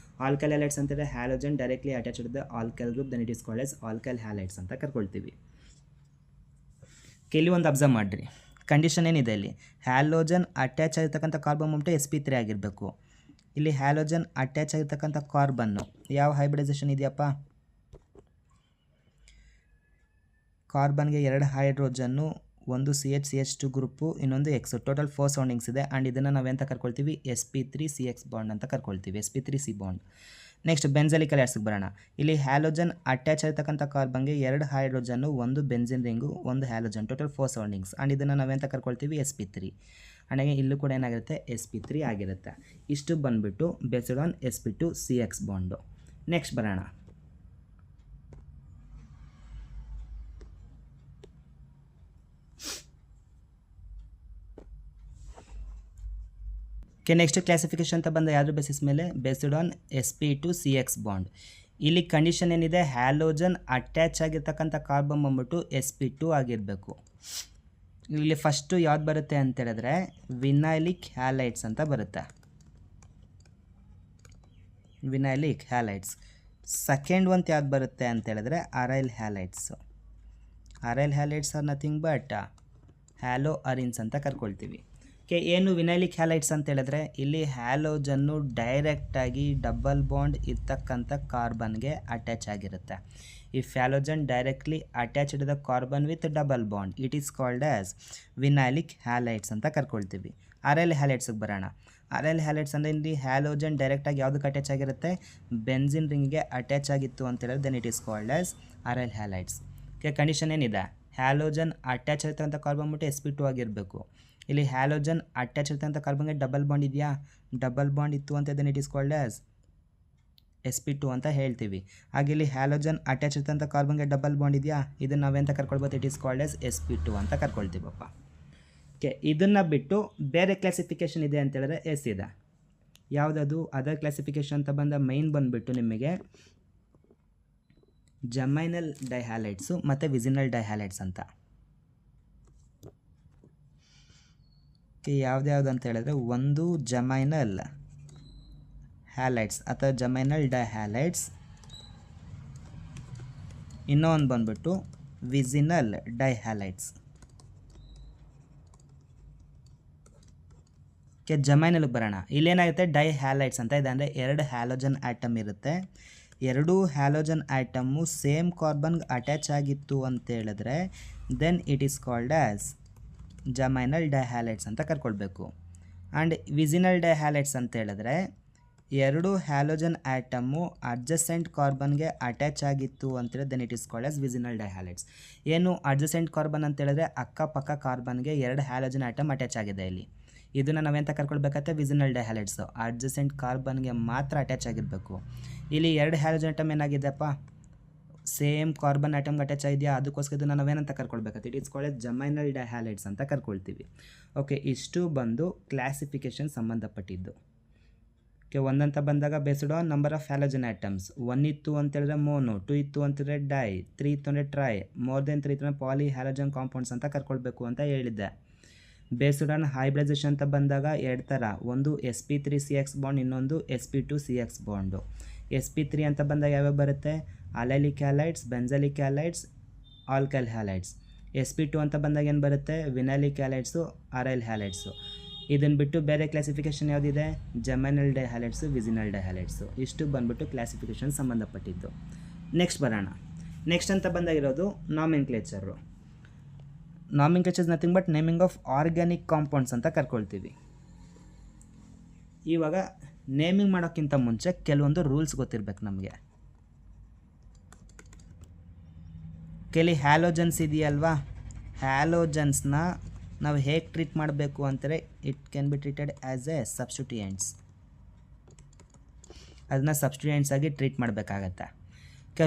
Alkyl halides ಅಂತಂದರೆ halogen directly attach to the alkyl group, then it is called S alkyl halides ಅಂತ ಕರ್ಕೊಳ್ತೀವಿ. ಇಲ್ಲಿ ಒಂದು observe ಮಾಡಿರಿ, condition ಏನಿದೆ ಇಲ್ಲಿ? Halogen attach ಆಗಿರ್ತಕ್ಕಂಥ carbon ಬಂದ್ಬಿಟ್ಟು sp3 ಆಗಿರಬೇಕು. ಇಲ್ಲಿ ಹ್ಯಾಲೋಜನ್ ಅಟ್ಯಾಚ್ ಆಗಿರ್ತಕ್ಕಂಥ ಕಾರ್ಬನ್ನು ಯಾವ ಹೈಬ್ರಿಡೈಸೇಷನ್ ಇದೆಯಪ್ಪ? ಕಾರ್ಬನ್ಗೆ 2 ಹೈಡ್ರೋಜನ್ನು, ಒಂದು CH2 ಗ್ರೂಪು, ಇನ್ನೊಂದು X, ಟೋಟಲ್ 4 ಸೌಂಡಿಂಗ್ಸ್ ಇದೆ. ಆ್ಯಂಡ್ ಇದನ್ನು ನಾವೆಂತ ಕರ್ಕೊಳ್ತೀವಿ? sp3cx ಬಾಂಡ್ ಅಂತ ಕರ್ಕೊಳ್ತೀವಿ, sp3c ಬಾಂಡ್. ನೆಕ್ಸ್ಟ್ ಬೆಂಜಲಿಕ್ ಹ್ಯಾಲೈಡ್ಸ್ಗೆ ಬರೋಣ. ಇಲ್ಲಿ ಹ್ಯಾಲೋಜನ್ ಅಟ್ಯಾಚ್ ಆಗಿರ್ತಕ್ಕಂಥ ಕಾರ್ಬನ್ಗೆ 2 ಹೈಡ್ರೋಜನ್ನು, ಒಂದು ಬೆಂಜಿನ್ ರಿಂಗು, ಒಂದು ಹ್ಯಾಲೋಜನ್, ಟೋಟಲ್ 4 ಸೌಂಡಿಂಗ್ಸ್. ಆ್ಯಂಡ್ ಇದನ್ನು ನಾವೆಂತ ಕರ್ಕೊಳ್ತೀವಿ? sp3. ಆ್ಯಂಡ್ ಇಲ್ಲೂ ಕೂಡ ಏನಾಗಿರುತ್ತೆ? sp3 ಆಗಿರುತ್ತೆ. ಇಷ್ಟು ಬಂದುಬಿಟ್ಟು based on sp2cx bond. Next ಬರೋಣ. ನೆಕ್ಸ್ಟ್ ಕ್ಲಾಸಿಫಿಕೇಶನ್ ಅಂತ ಬಂದ ಯಾವ್ದ್ರ ಬೇಸಿಸ್ ಮೇಲೆ? Based on sp2cx bond. ಇಲ್ಲಿ ಕಂಡೀಷನ್ ಏನಿದೆ? ಹ್ಯಾಲೋಜನ್ ಅಟ್ಯಾಚ್ ಆಗಿರ್ತಕ್ಕಂಥ ಕಾರ್ಬನ್ ಬಂದ್ಬಿಟ್ಟು sp2 ಆಗಿರಬೇಕು. ಇಲ್ಲಿ ಫಸ್ಟು ಯಾವ್ದು ಬರುತ್ತೆ ಅಂತ ಹೇಳಿದ್ರೆ ವಿನೈಲಿಕ್ ಹ್ಯಾಲೈಡ್ಸ್ ಅಂತ ಬರುತ್ತೆ, ವಿನೈಲಿಕ್ ಹ್ಯಾಲೈಡ್ಸ್. ಸೆಕೆಂಡ್ ಒಂದು ಯಾವ್ದು ಬರುತ್ತೆ ಅಂತ ಹೇಳಿದ್ರೆ aryl halides. Aryl halides are nothing but haloarenes ಅಂತ ಕರ್ಕೊಳ್ತೀವಿ. ಏನು ವಿನೈಲಿಕ್ ಹ್ಯಾಲೈಡ್ಸ್ ಅಂತ ಹೇಳಿದ್ರೆ ಇಲ್ಲಿ ಹ್ಯಾಲೋಜನ್ನು ಡೈರೆಕ್ಟಾಗಿ ಡಬಲ್ ಬಾಂಡ್ ಇರ್ತಕ್ಕಂಥ ಕಾರ್ಬನ್ಗೆ ಅಟ್ಯಾಚ್ ಆಗಿರುತ್ತೆ. If halogen directly attached the carbon with double bond, it is called as vinylic halides ಅಂತ ಕರ್ಕೊಳ್ತೀವಿ. ಅರೈಲ್ ಹ್ಯಾಲೈಡ್ಸ್ಗೆ ಬರೋಣ. ಅರೈಲ್ ಹ್ಯಾಲೈಡ್ಸ್ ಅಂದರೆ ಇಲ್ಲಿ ಹ್ಯಾಲೋಜನ್ ಡೈರೆಕ್ಟಾಗಿ ಯಾವುದಕ್ಕೆ ಅಟ್ಯಾಚ್ ಆಗಿರುತ್ತೆ? ಬೆಂಜಿನ್ ರಿಂಗ್ಗೆ ಅಟ್ಯಾಚ್ ಆಗಿತ್ತು ಅಂತ ಹೇಳಿದ್ರೆ then it is called as aryl halides. Condition ಏನಿದೆ? ಹ್ಯಾಲೋಜನ್ ಅಟ್ಯಾಚ್ ಆಗಿರ್ತಕ್ಕಂಥ ಕಾರ್ಬನ್ ಬಿಟ್ಟು sp2 ಆಗಿರಬೇಕು. ಇಲ್ಲಿ ಹ್ಯಾಲೋಜನ್ ಅಟ್ಯಾಚ್ ಇರ್ತಕ್ಕಂಥ ಕಾರ್ಬನ್ಗೆ ಡಬಲ್ ಬಾಂಡ್ ಇದೆಯಾ? ಡಬಲ್ ಬಾಂಡ್ ಇತ್ತು ಅಂತ then it is called as sp2 ಅಂತ ಹೇಳ್ತೀವಿ. ಹಾಗೆ ಇಲ್ಲಿ ಹ್ಯಾಲೋಜನ್ ಅಟ್ಯಾಚ್ ಇರ್ತಕ್ಕಂಥ ಕಾರ್ಬನ್ಗೆ ಡಬಲ್ ಬಾಂಡ್ ಇದೆಯಾ? ಇದನ್ನು ನಾವೆಂತ ಕರ್ಕೊಳ್ಬೋದು? It is called as sp2 ಅಂತ ಕರ್ಕೊಳ್ತೀವಪ್ಪ. ಇದನ್ನು ಬಿಟ್ಟು ಬೇರೆ ಕ್ಲಾಸಿಫಿಕೇಷನ್ ಇದೆ ಅಂತ ಹೇಳಿದ್ರೆ ಎಸ್ ಇದೆ. ಯಾವುದದು? ಅದರ್ ಕ್ಲಾಸಿಫಿಕೇಷನ್ ಅಂತ ಬಂದ ಮೈನ್ ಬಂದುಬಿಟ್ಟು ನಿಮಗೆ ಜಮೈನಲ್ ಡೈಹ್ಯಾಲೈಡ್ಸು ಮತ್ತು ವಿಸಿನಲ್ ಡೈಹ್ಯಾಲೈಡ್ಸ್ ಅಂತ. ಯಾವ್ದು ಅಂತ ಹೇಳಿದ್ರೆ ಒಂದು ಜಮೈನಲ್ ಹ್ಯಾಲೈಡ್ಸ್ ಅಥವಾ ಜಮೈನಲ್ ಡೈಹ್ಯಾಲೈಡ್ಸ್, ಇನ್ನೊಂದು ಬಂದ್ಬಿಟ್ಟು ವಿಸಿನಲ್ ಡೈಹ್ಯಾಲೈಡ್ಸ್. ಜಮೈನಲ್ಲಿ ಬರೋಣ. ಇಲ್ಲೇನಾಗುತ್ತೆ ಡೈ ಹ್ಯಾಲೈಡ್ಸ್ ಅಂತ ಇದೆ, ಅಂದರೆ 2 ಹ್ಯಾಲೋಜನ್ ಆಟಮ್ ಇರುತ್ತೆ. 2 ಹ್ಯಾಲೋಜನ್ ಆಟಮ್ಮು ಸೇಮ್ ಕಾರ್ಬನ್ಗೆ ಅಟ್ಯಾಚ್ ಆಗಿತ್ತು ಅಂತ ಹೇಳಿದ್ರೆ then it is called as geminal dihalides ಅಂತ ಕರ್ಕೊಳ್ಬೇಕು. ಆ್ಯಂಡ್ ವಿಸಿನಲ್ ಡೈಹ್ಯಾಲೈಡ್ಸ್ ಅಂತ ಹೇಳಿದ್ರೆ 2 ಹ್ಯಾಲೋಜನ್ ಆಟಮ್ಮು ಅಡ್ಜಸೆಂಟ್ ಕಾರ್ಬನ್ಗೆ ಅಟ್ಯಾಚ್ ಆಗಿತ್ತು ಅಂತೇಳಿ then it is called as vicinal dihalides. ಏನು ಅಡ್ಜಸೆಂಟ್ ಕಾರ್ಬನ್ ಅಂತ ಹೇಳಿದ್ರೆ ಅಕ್ಕಪಕ್ಕ ಕಾರ್ಬನ್ಗೆ 2 ಹ್ಯಾಲೋಜನ್ ಆಟಮ್ ಅಟ್ಯಾಚ್ ಆಗಿದೆ. ಇಲ್ಲಿ ಇದನ್ನು ನಾವೆಂತ ಕರ್ಕೊಳ್ಬೇಕಾಗುತ್ತೆ ವಿಸಿನಲ್ ಡೈಹ್ಯಾಲೈಡ್ಸು, ಅಡ್ಜಸೆಂಟ್ ಕಾರ್ಬನ್ಗೆ ಮಾತ್ರ ಅಟ್ಯಾಚ್ ಆಗಿರಬೇಕು. ಇಲ್ಲಿ 2 ಹ್ಯಾಲೋಜನ್ ಆಟಮ್ ಏನಾಗಿದೆಪ್ಪ ಸೇಮ್ ಕಾರ್ಬನ್ ಆಟಮ್ಗೆ ಅಟ್ಯಾಚ್ ಆಗಿದೆಯಾ, ಅದಕ್ಕೋಸ್ಕರ ಇದನ್ನು ನಾವೇನಂತ ಕರ್ಕೊಳ್ಬೇಕಾಗುತ್ತೆ it is called geminal dihalides ಅಂತ ಕರ್ಕೊಳ್ತೀವಿ. ಓಕೆ, ಇಷ್ಟು ಬಂದು ಕ್ಲಾಸಿಫಿಕೇಷನ್ ಸಂಬಂಧಪಟ್ಟಿದ್ದು. ಓಕೆ, ಒಂದಂತ ಬಂದಾಗ based on number of halogen atoms. 1 ಇತ್ತು ಅಂತೇಳಿದ್ರೆ ಮೋನೋ, 2 ಇತ್ತು ಅಂತೇಳಿದ್ರೆ ಡೈ, 3 ಇತ್ತು ಅಂದರೆ ಟ್ರೈ, ಮೋರ್ ದೆನ್ 3 ಇತ್ತು ಅಂದರೆ ಪಾಲಿ ಹ್ಯಾಲೋಜನ್ ಕಾಂಪೌಂಡ್ಸ್ ಅಂತ ಕರ್ಕೊಳ್ಬೇಕು ಅಂತ ಹೇಳಿದ್ದೆ. ಬೇಸ್ಡ್ ಆನ್ ಹೈಬ್ರಿಡೈಸೇಷನ್ ಅಂತ ಬಂದಾಗ 2 ಥರ, ಒಂದು sp3CX ಬಾಂಡ್, ಇನ್ನೊಂದು sp2CX ಬಾಂಡು. sp3 ಅಂತ ಬಂದಾಗ ಯಾವ್ಯಾವ ಬರುತ್ತೆ allylic halides, benzylic halides, alkyl halides. sp2 ಅಂತ ಬಂದಾಗ ಏನು ಬರುತ್ತೆ ವಿನೈಲಿಕ್ ಹ್ಯಾಲೈಡ್ಸು, ಅರೈಲ್ ಹ್ಯಾಲೈಡ್ಸು. ಇದನ್ನು ಬಿಟ್ಟು ಬೇರೆ ಕ್ಲಾಸಿಫಿಕೇಷನ್ ಯಾವುದಿದೆ ಜಮೈನಲ್ ಡೈಹ್ಯಾಲೈಡ್ಸು, ವಿಸಿನಲ್ ಡೈಹ್ಯಾಲೈಡ್ಸು. ಇಷ್ಟು ಬಂದ್ಬಿಟ್ಟು ಕ್ಲಾಸಿಫಿಕೇಷನ್ ಸಂಬಂಧಪಟ್ಟಿದ್ದು. ನೆಕ್ಸ್ಟ್ ಬರೋಣ. ನೆಕ್ಸ್ಟ್ ಅಂತ ಬಂದಾಗಿರೋದು nomenclature. Nomenclature is nothing but naming of organic compounds ಅಂತ ಕರ್ಕೊಳ್ತೀವಿ. ಇವಾಗ ನೇಮಿಂಗ್ ಮಾಡೋಕ್ಕಿಂತ ಮುಂಚೆ ಕೆಲವೊಂದು ರೂಲ್ಸ್ ಗೊತ್ತಿರಬೇಕು ನಮಗೆ. ಕೆಲವು ಹ್ಯಾಲೋಜನ್ಸ್ ಇದೆಯಲ್ವಾ, ಹ್ಯಾಲೋಜನ್ಸ್ನ ನಾವು ಹೇಗೆ ಟ್ರೀಟ್ ಮಾಡಬೇಕು ಅಂತಾರೆ it can be treated as a substituents. ಅದನ್ನ ಸಬ್ಸ್ಟಿಟ್ಯೂಯೆಂಟ್ಸ್ ಆಗಿ ಟ್ರೀಟ್ ಮಾಡಬೇಕಾಗತ್ತೆ.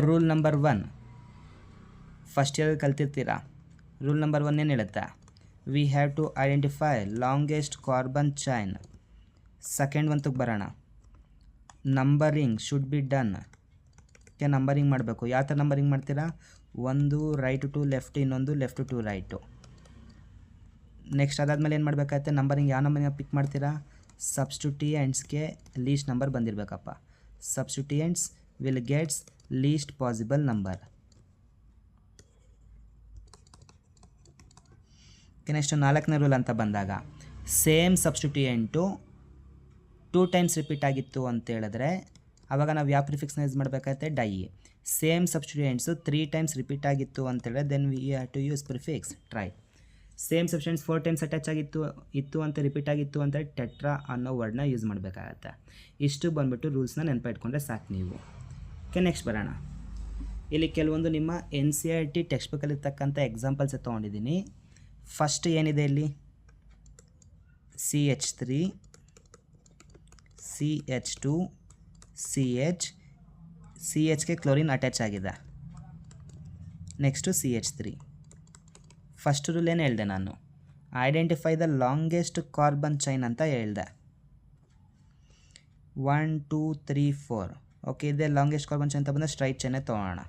ರೂಲ್ ನಂಬರ್ 1 ಫಸ್ಟ್ ಇಯರ್ ಕಲ್ತಿರ್ತೀರಾ. ರೂಲ್ ನಂಬರ್ 1 ಏನು ಹೇಳುತ್ತೆ, we have to identify longest carbon chain. Second ಒಂತಕ್ಕೆ ಬರೋಣ, numbering should be done. Numbering ಮಾಡಬೇಕು. ಯಾವ ಥರ ನಂಬರಿಂಗ್ ಮಾಡ್ತೀರಾ, ಒಂದು ರೈಟ್ ಟು ಲೆಫ್ಟ್, ಇನ್ನೊಂದು ಲೆಫ್ಟ್ ಟು ರೈಟು. ನೆಕ್ಸ್ಟ್ ಅದಾದಮೇಲೆ ಏನು ಮಾಡಬೇಕಾಗುತ್ತೆ, ನಂಬರಿಂಗ್ ಯಾವ ನಂಬರಿಂಗ್ ಪಿಕ್ ಮಾಡ್ತೀರಾ, ಸಬ್ಸ್ಟಿಟ್ಯೂಯೆಂಟ್ಸ್ಗೆ ಲೀಸ್ಟ್ ನಂಬರ್ ಬಂದಿರಬೇಕಪ್ಪ. Substituents will gets least possible number. Next 4ನೇ ರೂಲ್ ಅಂತ ಬಂದಾಗ ಸೇಮ್ ಸಬ್ಸ್ಟಿಟ್ಯೂಯೆಂಟು 2 ಟೈಮ್ಸ್ ರಿಪೀಟ್ ಆಗಿತ್ತು ಅಂತ ಹೇಳಿದ್ರೆ ಆವಾಗ ನಾವು ಯಾವ ಪ್ರಿಫಿಕ್ಸ್ನ ಯೂಸ್ ಮಾಡಬೇಕಾಗುತ್ತೆ di. Same substituents 3 times repeat ಆಗಿತ್ತು ಅಂತೇಳಿದ್ರೆ then we have to use prefix tri. Same substituents 4 times attach ಆಗಿತ್ತು ಅಂತ ರಿಪೀಟ್ ಆಗಿತ್ತು ಅಂತ ಟೆಟ್ರಾ ಅನ್ನೋ ವರ್ಡ್ನ ಯೂಸ್ ಮಾಡಬೇಕಾಗತ್ತೆ. ಇಷ್ಟು ಬಂದುಬಿಟ್ಟು ರೂಲ್ಸ್ನ ನೆನಪಿಟ್ಕೊಂಡ್ರೆ ಸಾಕು ನೀವು. ಓಕೆ, ನೆಕ್ಸ್ಟ್ ಬರೋಣ. ಇಲ್ಲಿ ಕೆಲವೊಂದು ನಿಮ್ಮ NCERT ಟೆಕ್ಸ್ಟ್ ಬುಕ್ಕಲ್ಲಿರ್ತಕ್ಕಂಥ ಎಕ್ಸಾಂಪಲ್ಸ್ ತೊಗೊಂಡಿದ್ದೀನಿ. ಫಸ್ಟ್ ಏನಿದೆ ಇಲ್ಲಿ CH3, CH2, CHಗೆ ಕ್ಲೋರಿನ್ ಅಟ್ಯಾಚ್ ಆಗಿದೆ. Next CH3. ಫಸ್ಟ್ ರೂಲ್ ಏನು ಹೇಳಿದೆ ನಾನು, identify the longest carbon chain ಅಂತ ಹೇಳಿದೆ. 1 2 3 4. ಓಕೆ, ಇದೆ ಲಾಂಗೆಸ್ಟ್ ಕಾರ್ಬನ್ ಚೈನ್ ಅಂತ ಬಂದರೆ ಸ್ಟ್ರೈಟ್ ಚೈನೇ ತೊಗೊಳ್ಳೋಣ.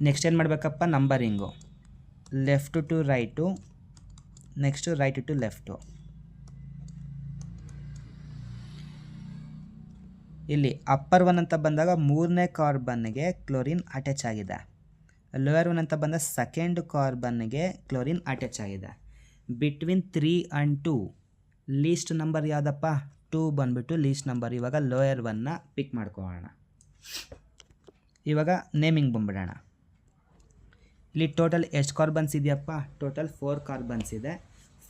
ನೆಕ್ಸ್ಟ್ ಏನು ಮಾಡಬೇಕಪ್ಪ, numbering left to right, next right to left. ಇಲ್ಲಿ ಅಪ್ಪರ್ 1 ಅಂತ ಬಂದಾಗ 3ನೇ ಕಾರ್ಬನ್ಗೆ ಕ್ಲೋರಿನ್ ಅಟ್ಯಾಚ್ ಆಗಿದೆ. ಲೋಯರ್ 1 ಅಂತ ಬಂದ ಸೆಕೆಂಡ್ ಕಾರ್ಬನ್ಗೆ ಕ್ಲೋರಿನ್ ಅಟ್ಯಾಚ್ ಆಗಿದೆ. ಬಿಟ್ವೀನ್ 3 ಆ್ಯಂಡ್ 2 ಲೀಸ್ಟ್ ನಂಬರ್ ಯಾವುದಪ್ಪ, 2 ಬಂದುಬಿಟ್ಟು ಲೀಸ್ಟ್ ನಂಬರ್. ಇವಾಗ ಲೋಯರ್ 1ನ ಪಿಕ್ ಮಾಡ್ಕೊಳ್ಳೋಣ. ಇವಾಗ ನೇಮಿಂಗ್ ಬಂದ್ಬಿಡೋಣ. ಇಲ್ಲಿ ಟೋಟಲ್ ಎಷ್ಟು ಕಾರ್ಬನ್ಸ್ ಇದೆಯಪ್ಪ, ಟೋಟಲ್ 4 ಕಾರ್ಬನ್ಸ್ ಇದೆ.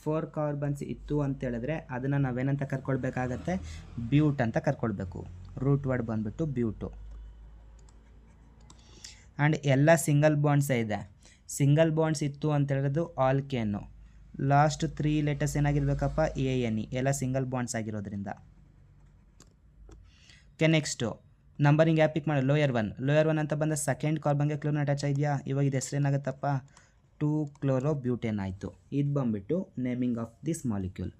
4 ಕಾರ್ಬನ್ಸ್ ಇತ್ತು ಅಂತ ಹೇಳಿದ್ರೆ ಅದನ್ನು ನಾವೇನಂತ ಕರ್ಕೊಳ್ಬೇಕಾಗತ್ತೆ, ಬ್ಯೂಟ್ ಅಂತ ಕರ್ಕೊಳ್ಬೇಕು. ರೂಟ್ ವರ್ಡ್ ಬಂದುಬಿಟ್ಟು ಬ್ಯೂಟು. ಆ್ಯಂಡ್ ಎಲ್ಲ ಸಿಂಗಲ್ ಬಾಂಡ್ಸೇ ಇದೆ. ಸಿಂಗಲ್ ಬಾಂಡ್ಸ್ ಇತ್ತು ಅಂತ ಹೇಳಿರೋದು ಆಲ್ಕೇನು. ಲಾಸ್ಟ್ 3 ಲೆಟರ್ಸ್ ಏನಾಗಿರ್ಬೇಕಪ್ಪ, ANE. ಎಲ್ಲ ಸಿಂಗಲ್ ಬಾಂಡ್ಸ್ ಆಗಿರೋದ್ರಿಂದ. ಓಕೆ, ನೆಕ್ಸ್ಟು ನಂಬರಿಂಗ್ ಯಾವ ಪಿಕ್ ಮಾಡಿ, ಲೋಯರ್ 1 ಅಂತ ಬಂದ ಸೆಕೆಂಡ್ ಕಾರ್ಬನ್ಗೆ ಕ್ಲೋರಿನ್ ಅಟ್ಯಾಚ್ ಇದೆಯಾ. ಇವಾಗ ಇದು ಹೆಸರು ಏನಾಗುತ್ತಪ್ಪ, 2-chloro-butane ಆಯಿತು. ಇದು ಬಂದುಬಿಟ್ಟು naming of this molecule.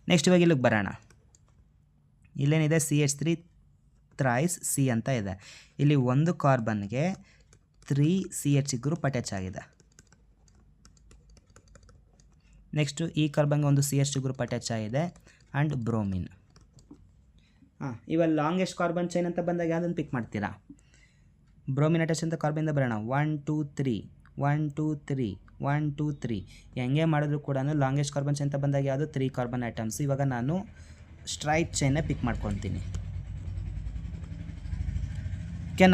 Next ಇವಾಗ ಇಲ್ಲಿಗೆ ಬರೋಣ. ಇಲ್ಲೇನಿದೆ CH3 ಥ್ರೈಸ್ C ಅಂತ ಇದೆ. ಇಲ್ಲಿ ಒಂದು ಕಾರ್ಬನ್ಗೆ 3 CH ಗ್ರೂಪ್ ಅಟ್ಯಾಚ್ ಆಗಿದೆ. ನೆಕ್ಸ್ಟು ಈ ಕಾರ್ಬನ್ಗೆ ಒಂದು CH ಗ್ರೂಪ್ ಅಟ್ಯಾಚ್ ಆಗಿದೆ ಆ್ಯಂಡ್ ಬ್ರೋಮಿನ್. ಇವಾಗ ಲಾಂಗೆಸ್ಟ್ ಕಾರ್ಬನ್ ಚೈನ್ ಅಂತ ಬಂದಾಗ ಯಾವುದನ್ನು ಪಿಕ್ ಮಾಡ್ತೀರಾ, ಬ್ರೋಮಿನ್ ಅಟ್ಯಾಚ್ ಅಂತ ಕಾರ್ಬನಿಂದ ಬರೋಣ. 1 2 3 1 2 3 1 2 3 ಹೆಂಗೆ ಮಾಡಿದ್ರು ಕೂಡ ಲಾಂಗೆಸ್ಟ್ ಕಾರ್ಬನ್ ಚೈನ್ ಅಂತ ಬಂದಾಗ ಯಾವುದು 3 ಕಾರ್ಬನ್ ಐಟಮ್ಸ್. ಇವಾಗ ನಾನು ಸ್ಟ್ರೈಟ್ ಚೈನ್ನ ಪಿಕ್ ಮಾಡ್ಕೊತೀನಿ.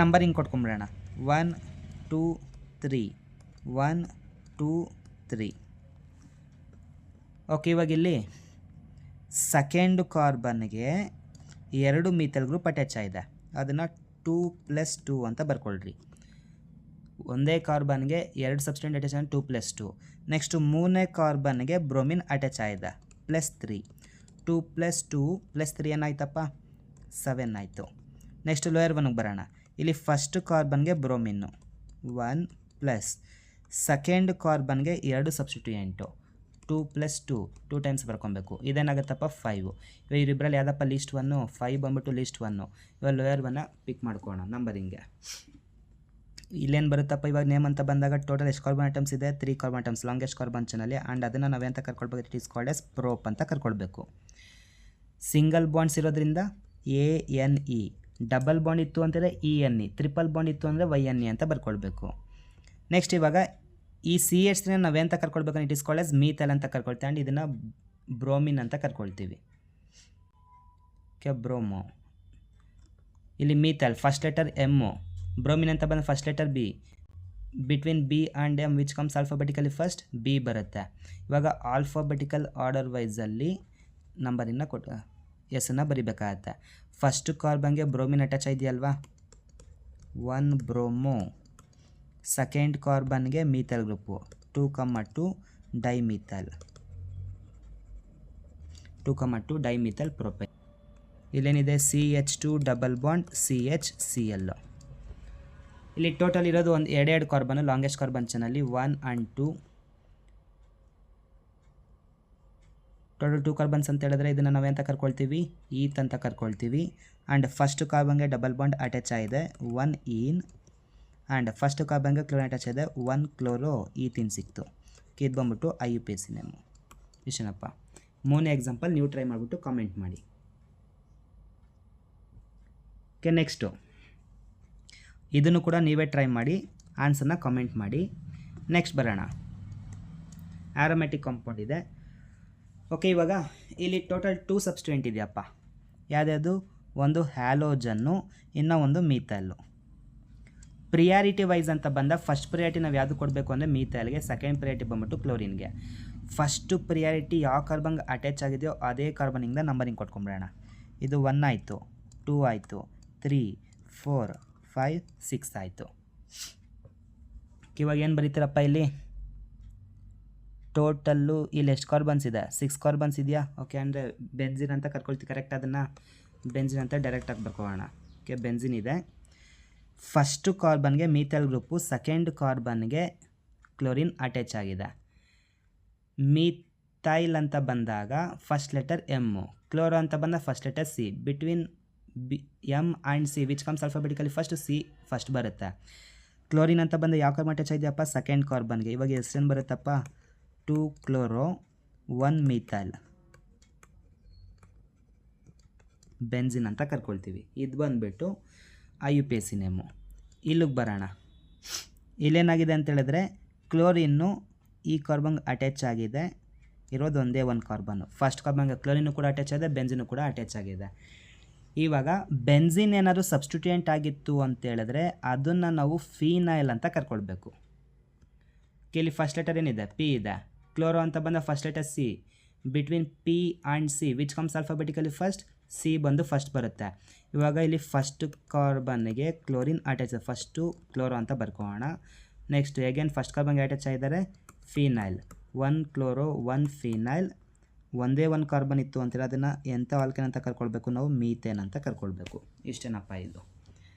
ನಂಬರಿಂಗ್ ಕೊಟ್ಕೊಂಬಿಡೋಣ 1 2 3 1 2 3. ಓಕೆ, ಇವಾಗ ಇಲ್ಲಿ ಸೆಕೆಂಡ್ ಕಾರ್ಬನ್ಗೆ 2 ಮೀಥೈಲ್ ಗ್ರೂಪ್ ಅಟ್ಯಾಚ್ ಆಗಿದೆ, ಅದನ್ನು 2 + 2 ಅಂತ ಬರ್ಕೊಳ್ರಿ. ಒಂದೇ ಕಾರ್ಬನ್ಗೆ 2 ಸಬ್ಸ್ಟೆಂಟ್ ಅಟ್ಯಾಚ್ ಆಗಿದೆ 2 + 2. ನೆಕ್ಸ್ಟು 3ನೇ ಕಾರ್ಬನ್ಗೆ ಬ್ರೋಮಿನ್ ಅಟ್ಯಾಚ್ ಆಗಿದೆ +3. 2 + 2 + 3 ಏನಾಯ್ತಪ್ಪ 7 ಆಯಿತು. ನೆಕ್ಸ್ಟ್ ಲೋಯರ್ ಒನ್ಗೆ ಬರೋಣ. ಇಲ್ಲಿ ಫಸ್ಟ್ ಕಾರ್ಬನ್ಗೆ ಬ್ರೋಮಿನ್ನು 1 ಪ್ಲಸ್ ಸೆಕೆಂಡ್ ಕಾರ್ಬನ್ಗೆ 2 ಸಬ್ಸ್ಟಿಟ್ಯೂಯೆಂಟು 2 + 2 2 ಟೈಮ್ಸ್ ಬರ್ಕೊಬೇಕು. ಇದೇನಾಗುತ್ತಪ್ಪ 5. ಇವಾಗ ಇವರಿಬ್ಬರಲ್ಲಿ ಯಾವುದಪ್ಪ ಲೀಸ್ಟ್ 1 5 ಬಂದ್ಬಿಟ್ಟು ಲೀಸ್ಟ್ 1. ಇವಾಗ ಲೋಯರ್ ಒನ್ನ ಪಿಕ್ ಮಾಡ್ಕೋಣ ನಂಬರಿಂಗೆ. ಇಲ್ಲೇನು ಬರುತ್ತಪ್ಪ ಇವಾಗ ನೇಮ್ ಅಂತ ಬಂದಾಗ ಟೋಟಲ್ ಎಷ್ಟು ಕಾರ್ಬನ್ ಐಟಮ್ಸ್ ಇದೆ 3 ಕಾರ್ಬನ್ ಐಟಮ್ಸ್ ಲಾಂಗೆಸ್ಟ್ ಕಾರ್ಬನ್ ಚೈನಲ್ಲಿ. ಆ್ಯಂಡ್ ಅದನ್ನು ನಾವೆಂತ ಕರ್ಕೊಳ್ಬೇಕು, it is called as prop ಅಂತ ಕರ್ಕೊಳ್ಬೇಕು. ಸಿಂಗಲ್ ಬಾಂಡ್ಸ್ ಇರೋದ್ರಿಂದ ANE, ಡಬಲ್ ಬಾಂಡ್ ಇತ್ತು ಅಂತಂದರೆ ENE, ಟ್ರಿಪಲ್ ಬಾಂಡ್ ಇತ್ತು ಅಂದರೆ YNE ಅಂತ ಬರ್ಕೊಳ್ಬೇಕು. ನೆಕ್ಸ್ಟ್ ಇವಾಗ ಈ CH3 ನಾವೆಂತ ಕರ್ಕೊಳ್ಬೇಕು, it is called as methyl ಅಂತ ಕರ್ಕೊಳ್ತೀವಿ. ಆ್ಯಂಡ್ ಇದನ್ನು ಬ್ರೋಮಿನ್ ಅಂತ ಕರ್ಕೊಳ್ತೀವಿ. ಬ್ರೋಮೋ. ಇಲ್ಲಿ methyl first letter M, bromine ಅಂತ ಬಂದ first letter B. Between B and M which comes alphabetically first B ಬರುತ್ತೆ. ಇವಾಗ ಆಲ್ಫಾಬೆಟಿಕಲ್ ಆರ್ಡರ್ ವೈಸಲ್ಲಿ ನಂಬರನ್ನು ಎಸ್ಸನ್ನು ಬರಿಬೇಕಾಗತ್ತೆ. ಫಸ್ಟ್ ಕಾರ್ಬನ್ಗೆ ಬ್ರೋಮಿನ್ ಅಟ್ಯಾಚ್ ಇದೆಯಲ್ವಾ 1 ಬ್ರೋಮೋ. ಸೆಕೆಂಡ್ ಕಾರ್ಬನ್ಗೆ methyl group 2, 2 dimethyl 2, 2 dimethyl propyl. ಇಲ್ಲೇನಿದೆ CH2 ಡಬಲ್ ಬಾಂಡ್ CHCl. ಇಲ್ಲಿ ಟೋಟಲ್ ಇರೋದು ಒಂದು 2 ಕಾರ್ಬನ್ ಲಾಂಗೆಸ್ಟ್ ಕಾರ್ಬನ್ ಚೈನಲ್ಲಿ 1 and 2. ಟೋಟಲ್ 2 ಕಾರ್ಬನ್ಸ್ ಅಂತ ಹೇಳಿದ್ರೆ ಇದನ್ನು ನಾವೆಂತ ಕರ್ಕೊಳ್ತೀವಿ ಈತ್ ಅಂತ ಕರ್ಕೊಳ್ತೀವಿ. ಆ್ಯಂಡ್ ಫಸ್ಟ್ ಕಾರ್ಬನ್ಗೆ ಡಬಲ್ ಬಾಂಡ್ ಅಟ್ಯಾಚ್ ಆಗಿದೆ 1 ಈನ್. ಆ್ಯಂಡ್ ಫಸ್ಟ್ ಕಾರ್ಬನ್ಗೆ ಕ್ಲೋರಿನ್ ಅಟ್ಯಾಚ್ ಆಗಿದೆ 1 ಕ್ಲೋರೋ ಈಥಿನ್ ಸಿಕ್ತು. ಇದು ಬಂದ್ಬಿಟ್ಟು IUPAC ನೇಮು. ಇಷ್ಟೇನಪ್ಪ. 3ನೇ ಎಕ್ಸಾಂಪಲ್ ನೀವು ಟ್ರೈ ಮಾಡಿಬಿಟ್ಟು ಕಾಮೆಂಟ್ ಮಾಡಿ. ನೆಕ್ಸ್ಟು ಇದನ್ನು ಕೂಡ ನೀವೇ ಟ್ರೈ ಮಾಡಿ ಆನ್ಸರ್ನ ಕಾಮೆಂಟ್ ಮಾಡಿ. ನೆಕ್ಸ್ಟ್ ಬರೋಣ. ಆರೋಮ್ಯಾಟಿಕ್ ಕಾಂಪೌಂಡ್ ಇದೆ. ಓಕೆ, ಇವಾಗ ಇಲ್ಲಿ ಟೋಟಲ್ 2 ಸಬ್ಸ್ಟಿಟ್ಯೂಯೆಂಟ್ ಇದೆಯಪ್ಪ. ಯಾವುದ್ಯಾವುದು, ಒಂದು ಹ್ಯಾಲೋಜನ್ನು, ಇನ್ನೂ ಒಂದು ಮೀಥೈಲು. ಪ್ರಿಯಾರಿಟಿ ವೈಸ್ ಅಂತ ಬಂದ ಫಸ್ಟ್ ಪ್ರಿಯಾರಿಟಿ ನಾವು ಯಾವುದು ಕೊಡಬೇಕು ಅಂದರೆ ಮೀಥೈಲ್ಗೆ, ಸೆಕೆಂಡ್ ಪ್ರಿಯಾರಿಟಿ ಬಂದ್ಬಿಟ್ಟು ಕ್ಲೋರಿನ್ಗೆ. ಫಸ್ಟು ಪ್ರಿಯಾರಿಟಿ ಯಾವ ಕಾರ್ಬನ್ಗೆ ಅಟ್ಯಾಚ್ ಆಗಿದೆಯೋ ಅದೇ ಕಾರ್ಬನಿಂದ ನಂಬರಿಂಗ್ ಕೊಟ್ಕೊಂಬಿಡೋಣ. ಇದು 1 ಆಯಿತು, 2 ಆಯಿತು, 3 4 5 6 ಆಯಿತು. ಇವಾಗ ಏನು ಬರೀತೀರಪ್ಪ ಇಲ್ಲಿ ಟೋಟಲ್ಲು ಇಲ್ಲಿ ಎಷ್ಟು ಕಾರ್ಬನ್ಸ್ ಇದೆ 6 ಕಾರ್ಬನ್ಸ್ ಇದೆಯಾ. ಓಕೆ, ಅಂದರೆ ಬೆಂಜಿನ್ ಅಂತ ಕರ್ಕೊಳ್ತೀವಿ ಕರೆಕ್ಟ್. ಅದನ್ನು ಬೆಂಜಿನ್ ಅಂತ ಡೈರೆಕ್ಟಾಗಿ ಬರ್ಕೊಳ್ಳೋಣ. ಓಕೆ, ಬೆಂಜಿನ್ ಇದೆ. ಫಸ್ಟು ಕಾರ್ಬನ್ಗೆ ಮೀಥೈಲ್ ಗ್ರೂಪು, ಸೆಕೆಂಡ್ ಕಾರ್ಬನ್ಗೆ ಕ್ಲೋರಿನ್ ಅಟ್ಯಾಚ್ ಆಗಿದೆ. ಮೀಥೈಲ್ ಅಂತ ಬಂದಾಗ ಫಸ್ಟ್ ಲೆಟರ್ M, ಕ್ಲೋರೋ ಅಂತ ಬಂದ first letter C. Between M and C which comes alphabetically first C first ಬರುತ್ತೆ. ಕ್ಲೋರಿನ್ ಅಂತ ಬಂದ ಯಾವ ಕಾರ್ಬನ್ ಅಟ್ಯಾಚ್ ಇದೆಯಪ್ಪ ಸೆಕೆಂಡ್ ಕಾರ್ಬನ್ಗೆ. ಇವಾಗ ಎಷ್ಟೇನು ಬರುತ್ತಪ್ಪ 2 ಕ್ಲೋರೋ 1 ಮೀಥೈಲ್ ಬೆಂಜಿನ್ ಅಂತ ಕರ್ಕೊಳ್ತೀವಿ. ಇದು ಬಂದುಬಿಟ್ಟು IUPAC ನೇಮು. ಇಲ್ಲಿಗೆ ಬರೋಣ. ಇಲ್ಲೇನಾಗಿದೆ ಅಂತ ಹೇಳಿದ್ರೆ ಕ್ಲೋರಿನ್ನು ಈ ಕಾರ್ಬನ್ಗೆ ಅಟ್ಯಾಚ್ ಆಗಿದೆ, ಇರೋದು ಒಂದೇ ಒಂದು ಕಾರ್ಬನ್ನು. ಫಸ್ಟ್ ಕಾರ್ಬನ್ಗೆ ಕ್ಲೋರಿನ್ನು ಕೂಡ ಅಟ್ಯಾಚ್ ಆಗಿದೆ, ಬೆಂಜಿನು ಕೂಡ ಅಟ್ಯಾಚ್ ಆಗಿದೆ. ಇವಾಗ ಬೆಂಜಿನ್ ಏನಾದರೂ ಸಬ್ಸ್ಟಿಟ್ಯೂಯೆಂಟ್ ಆಗಿತ್ತು ಅಂತ ಹೇಳಿದ್ರೆ ಅದನ್ನು ನಾವು ಫೀನೈಲ್ ಅಂತ ಕರ್ಕೊಳ್ಬೇಕು. ಇಲ್ಲಿ ಫಸ್ಟ್ ಲೆಟರ್ ಏನಿದೆ P ಇದೆ. ಕ್ಲೋರೋ ಅಂತ ಬಂದ first letter C. Between P and C which comes alphabetically first C ಬಂದು ಫಸ್ಟ್ ಬರುತ್ತೆ. ಇವಾಗ ಇಲ್ಲಿ ಫಸ್ಟ್ ಕಾರ್ಬನ್ಗೆ ಕ್ಲೋರಿನ್ ಅಟ್ಯಾಚ್, ಫಸ್ಟು ಕ್ಲೋರೋ ಅಂತ ಬರ್ಕೋಣ. ನೆಕ್ಸ್ಟ್ ಅಗೇನ್ ಫಸ್ಟ್ ಕಾರ್ಬನ್ಗೆ ಅಟ್ಯಾಚ್ ಆಗಿದ್ದಾರೆ ಫೀನೈಲ್, 1 ಕ್ಲೋರೋ 1 ಫೀನೈಲ್. ಒಂದೇ ಒಂದು ಕಾರ್ಬನ್ ಇತ್ತು ಅಂತೀರ, ಅದನ್ನು ಎಂಥ ಆಲ್ಕೇನ್ ಅಂತ ಕರ್ಕೊಳ್ಬೇಕು ನಾವು ಮೀಥೇನ್ ಅಂತ ಕರ್ಕೊಳ್ಬೇಕು. ಇಷ್ಟೇನಪ್ಪ ಇದು.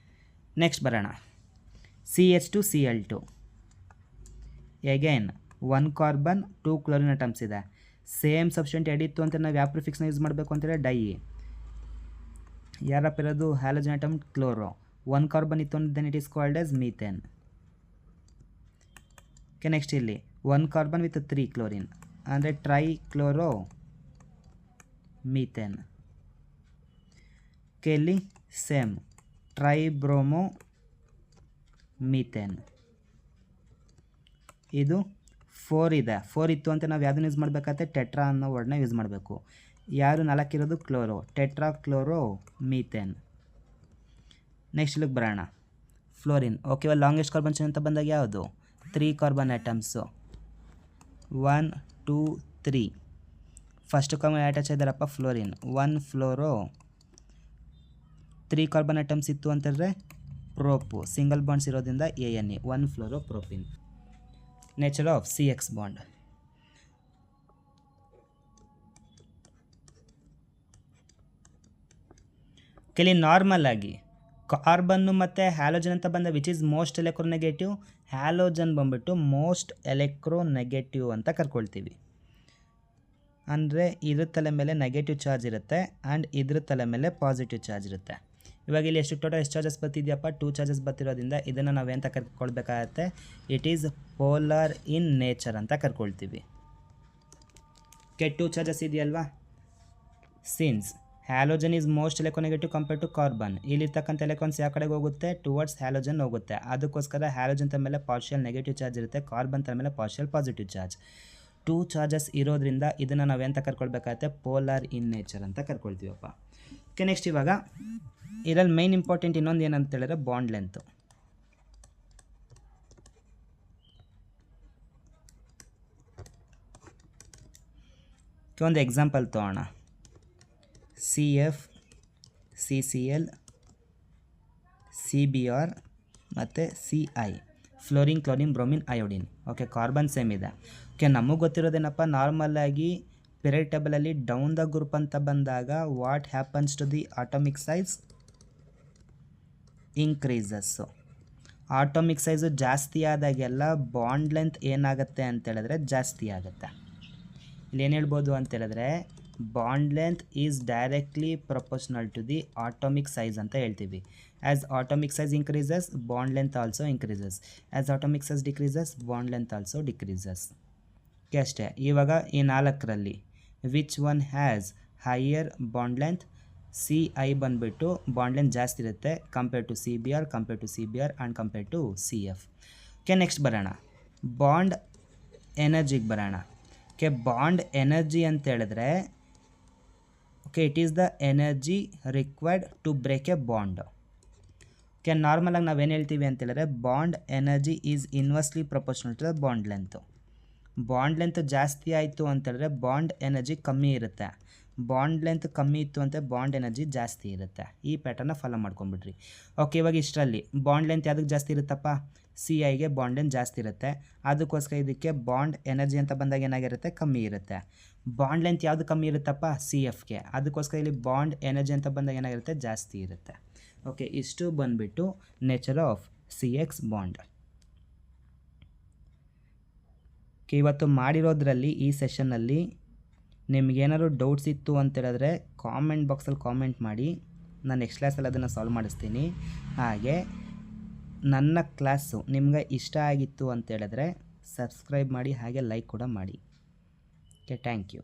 ನೆಕ್ಸ್ಟ್ ಬರೋಣ. CH2Cl2. Again 1 carbon 2 chlorine atoms ಇದೆ. ಸೇಮ್ ಸಬ್ಸ್ಟೆಂಟ್ ಎಡಿತ್ತು ಅಂತ ನಾವು ಯಾವ ಪ್ರಿಫಿಕ್ಸ್ನ ಯೂಸ್ ಮಾಡಬೇಕು ಅಂತೇಳಿ ಡೈ. ಯಾರಪ್ಪ ಇರೋದು ಹ್ಯಾಲೋಜನ್ ಅಟಮ್ ಕ್ಲೋರೋ. 1 ಕಾರ್ಬನ್ ಇತ್ತು ಅಂದ್ರೆ then it is called as methane. Okay, next ಇಲ್ಲಿ 1 ಕಾರ್ಬನ್ ವಿತ್ 3 ಕ್ಲೋರಿನ್ ಅಂದರೆ ಟ್ರೈ ಕ್ಲೋರೋ ಮೀಥೇನ್. ಓಕೆ, ಇಲ್ಲಿ ಸೇಮ್ ಟ್ರೈ ಬ್ರೋಮೋ ಮೀಥೇನ್. ಇದು 4 ಇದೆ. 4 ಇತ್ತು ಅಂತ ನಾವು ಯಾವುದನ್ನು ಯೂಸ್ ಮಾಡಬೇಕಾದ್ರೆ ಟೆಟ್ರಾ ಅನ್ನೋ ವರ್ಡ್ನ ಯೂಸ್ ಮಾಡಬೇಕು. ಯಾರು 4 ಇರೋದು chloro, tetra chloro methane. Next ಇಲ್ಲಿಗೆ ಬರೋಣ, ಫ್ಲೋರಿನ್. ಓಕೆ, ಇವಾಗ ಲಾಂಗೆಸ್ಟ್ ಕಾರ್ಬನ್ ಚೈನ್ ಅಂತ ಬಂದಾಗ ಯಾವುದು? 3 carbon atoms, 1 2 3. First carbon attach ಇದ್ದಾರಪ್ಪ ಫ್ಲೋರಿನ್, 1 ಫ್ಲೋರೋ. 3 ಕಾರ್ಬನ್ ಆಟಮ್ಸ್ ಇತ್ತು ಅಂತಂದರೆ ಪ್ರೋಪು, ಸಿಂಗಲ್ ಬಾಂಡ್ಸ್ ಇರೋದ್ರಿಂದ ANE, 1 fluoro propane. Nature of CX bond. ಕೆಲಿ ನಾರ್ಮಲ್ ಆಗಿ ಕಾರ್ಬನ್ನು ಮತ್ತು ಹ್ಯಾಲೋಜನ್ ಅಂತ ಬಂದ which is most electronegative. Halogen ಬಂದ್ಬಿಟ್ಟು ಮೋಸ್ಟ್ ಎಲೆಕ್ಟ್ರೋನೆಗೆಟಿವ್ ಅಂತ ಕರ್ಕೊಳ್ತೀವಿ. ಅಂದರೆ ಇದ್ರ ತಲೆ ಮೇಲೆ ನೆಗೆಟಿವ್ ಚಾರ್ಜ್ ಇರುತ್ತೆ ಆ್ಯಂಡ್ ಇದ್ರ ತಲೆ ಮೇಲೆ ಪಾಸಿಟಿವ್ ಚಾರ್ಜ್ ಇರುತ್ತೆ. ಇವಾಗ ಇಲ್ಲಿ ಎಷ್ಟು ಚಾರ್ಜಸ್ ಬರ್ತಿದೆಯಪ್ಪ? 2 ಚಾರ್ಜಸ್ ಬರ್ತಿರೋದ್ರಿಂದ ಇದನ್ನು ನಾವೇಂತ ಕರ್ಕೊಳ್ಬೇಕಾಗತ್ತೆ? It is polar in nature ಅಂತ ಕರ್ಕೊಳ್ತೀವಿ. 2 ಚಾರ್ಜಸ್ ಇದೆಯಲ್ವಾ? Since halogen is most electronegative compared to carbon, ಇಲ್ಲಿರ್ತಕ್ಕಂಥ ಎಲೆಕ್ಟ್ರಾನ್ಸ್ ಯಾವ ಕಡೆಗೆ ಹೋಗುತ್ತೆ? ಟುವರ್ಡ್ಸ್ ಹ್ಯಾಲೋಜನ್ ಹೋಗುತ್ತೆ. ಅದಕ್ಕೋಸ್ಕರ ಹ್ಯಾಲೋಜನ್ ತಲೆ ಮೇಲೆ ಪಾರ್ಷಿಯಲ್ ನೆಗೆಟಿವ್ ಚಾರ್ಜ್ ಇರುತ್ತೆ, ಕಾರ್ಬನ್ ತಲೆ ಮೇಲೆ ಪಾರ್ಷಿಯಲ್ ಪಾಸಿಟಿವ್ ಚಾರ್ಜ್. 2 ಚಾರ್ಜಸ್ ಇರೋದ್ರಿಂದ ಇದನ್ನು ನಾವೆಂತ ಕರ್ಕೊಳ್ಬೇಕಾಗತ್ತೆ? ಪೋಲಾರ್ ಇನ್ ನೇಚರ್ ಅಂತ ಕರ್ಕೊಳ್ತೀವಪ್ಪ. ಓಕೆ, ನೆಕ್ಸ್ಟ್ ಇವಾಗ ಇದರಲ್ಲಿ ಮೈನ್ ಇಂಪಾರ್ಟೆಂಟ್ ಇನ್ನೊಂದು ಏನಂತ ಹೇಳಿದ್ರೆ ಬಾಂಡ್ ಲೆಂತು. ಒಂದು ಎಕ್ಸಾಂಪಲ್ ತೊಗೋಣ, CF CCl CBr ಮತ್ತು CI, fluorine chlorine bromine iodine. Okay, carbon same ಇದೆ. ಓಕೆ, ನಮಗೆ ಗೊತ್ತಿರೋದೇನಪ್ಪ, ನಾರ್ಮಲಾಗಿ ಪಿರಿಯಡ್ ಟೇಬಲಲ್ಲಿ ಡೌನ್ ದ ಗ್ರೂಪ್ ಅಂತ ಬಂದಾಗ what happens to the atomic size? Increases. Atomic size ಜಾಸ್ತಿ ಆದಾಗೆಲ್ಲ ಬಾಂಡ್ ಲೆಂತ್ ಏನಾಗುತ್ತೆ ಅಂತೇಳಿದ್ರೆ ಜಾಸ್ತಿ ಆಗುತ್ತೆ. ಇಲ್ಲಿ ಏನು ಹೇಳ್ಬೋದು ಅಂತೇಳಿದ್ರೆ bond length is directly proportional to the atomic size ಅಂತ ಹೇಳ್ತೀವಿ. As atomic size increases bond length also increases, as atomic size decreases bond length also decreases. Okay, ಅಷ್ಟೇ. ಇವಾಗ ಈ 4ರಲ್ಲಿ which one has higher bond length? CI ಬಂದುಬಿಟ್ಟು bond length ಜಾಸ್ತಿ ಇರುತ್ತೆ compare to CBr and compare to CF. Okay, next ಬರೋಣ, bond ಎನರ್ಜಿಗೆ ಬರೋಣ. ಓಕೆ, ಬಾಂಡ್ ಎನರ್ಜಿ ಅಂತ ಹೇಳಿದ್ರೆ okay, it is the energy required to break a bond. Okay, ನಾರ್ಮಲಾಗಿ ನಾವೇನು ಹೇಳ್ತೀವಿ ಅಂತ ಹೇಳಿದ್ರೆ bond energy is inversely proportional to the bond length. Bond length ಜಾಸ್ತಿ ಆಯಿತು ಅಂತೇಳಿದ್ರೆ ಬಾಂಡ್ ಎನರ್ಜಿ ಕಮ್ಮಿ ಇರುತ್ತೆ, ಬಾಂಡ್ ಲೆಂತ್ ಕಮ್ಮಿ ಇತ್ತು ಅಂತ ಬಾಂಡ್ ಎನರ್ಜಿ ಜಾಸ್ತಿ ಇರುತ್ತೆ. ಈ ಪ್ಯಾಟರ್ನ ಫಾಲೋ ಮಾಡ್ಕೊಂಬಿಡ್ರಿ. ಓಕೆ, ಇವಾಗ ಇಷ್ಟರಲ್ಲಿ ಬಾಂಡ್ ಲೆಂತ್ ಯಾವುದಕ್ಕೆ ಜಾಸ್ತಿ ಇರುತ್ತಪ್ಪ? CIಗೆ ಬಾಂಡ್ ಲೆಂತ್ ಜಾಸ್ತಿ ಇರುತ್ತೆ, ಅದಕ್ಕೋಸ್ಕರ ಇದಕ್ಕೆ ಬಾಂಡ್ ಎನರ್ಜಿ ಅಂತ ಬಂದಾಗ ಏನಾಗಿರುತ್ತೆ? ಕಮ್ಮಿ ಇರುತ್ತೆ. ಬಾಂಡ್ ಲೆಂತ್ ಯಾವುದು ಕಮ್ಮಿ ಇರುತ್ತಪ್ಪ? CFಗೆ, ಅದಕ್ಕೋಸ್ಕರ ಇಲ್ಲಿ ಬಾಂಡ್ ಎನರ್ಜಿ ಅಂತ ಬಂದಾಗ ಏನಾಗಿರುತ್ತೆ? ಜಾಸ್ತಿ ಇರುತ್ತೆ. ಓಕೆ, ಇಷ್ಟು ಬಂದುಬಿಟ್ಟು nature of CX bond. Okay, ಇವತ್ತು ಮಾಡಿರೋದ್ರಲ್ಲಿ ಈ ಸೆಷನ್ನಲ್ಲಿ ನಿಮಗೇನಾದ್ರು ಡೌಟ್ಸ್ ಇತ್ತು ಅಂತೇಳಿದ್ರೆ ಕಾಮೆಂಟ್ ಬಾಕ್ಸಲ್ಲಿ ಕಾಮೆಂಟ್ ಮಾಡಿ, ನಾನು ನೆಕ್ಸ್ಟ್ ಕ್ಲಾಸಲ್ಲಿ ಅದನ್ನು ಸಾಲ್ವ್ ಮಾಡಿಸ್ತೀನಿ. ಹಾಗೆ ನನ್ನ ಕ್ಲಾಸು ನಿಮ್ಗೆ ಇಷ್ಟ ಆಗಿತ್ತು ಅಂತೇಳಿದ್ರೆ ಸಬ್ಸ್ಕ್ರೈಬ್ ಮಾಡಿ, ಹಾಗೆ ಲೈಕ್ ಕೂಡ ಮಾಡಿ. Okay, thank you.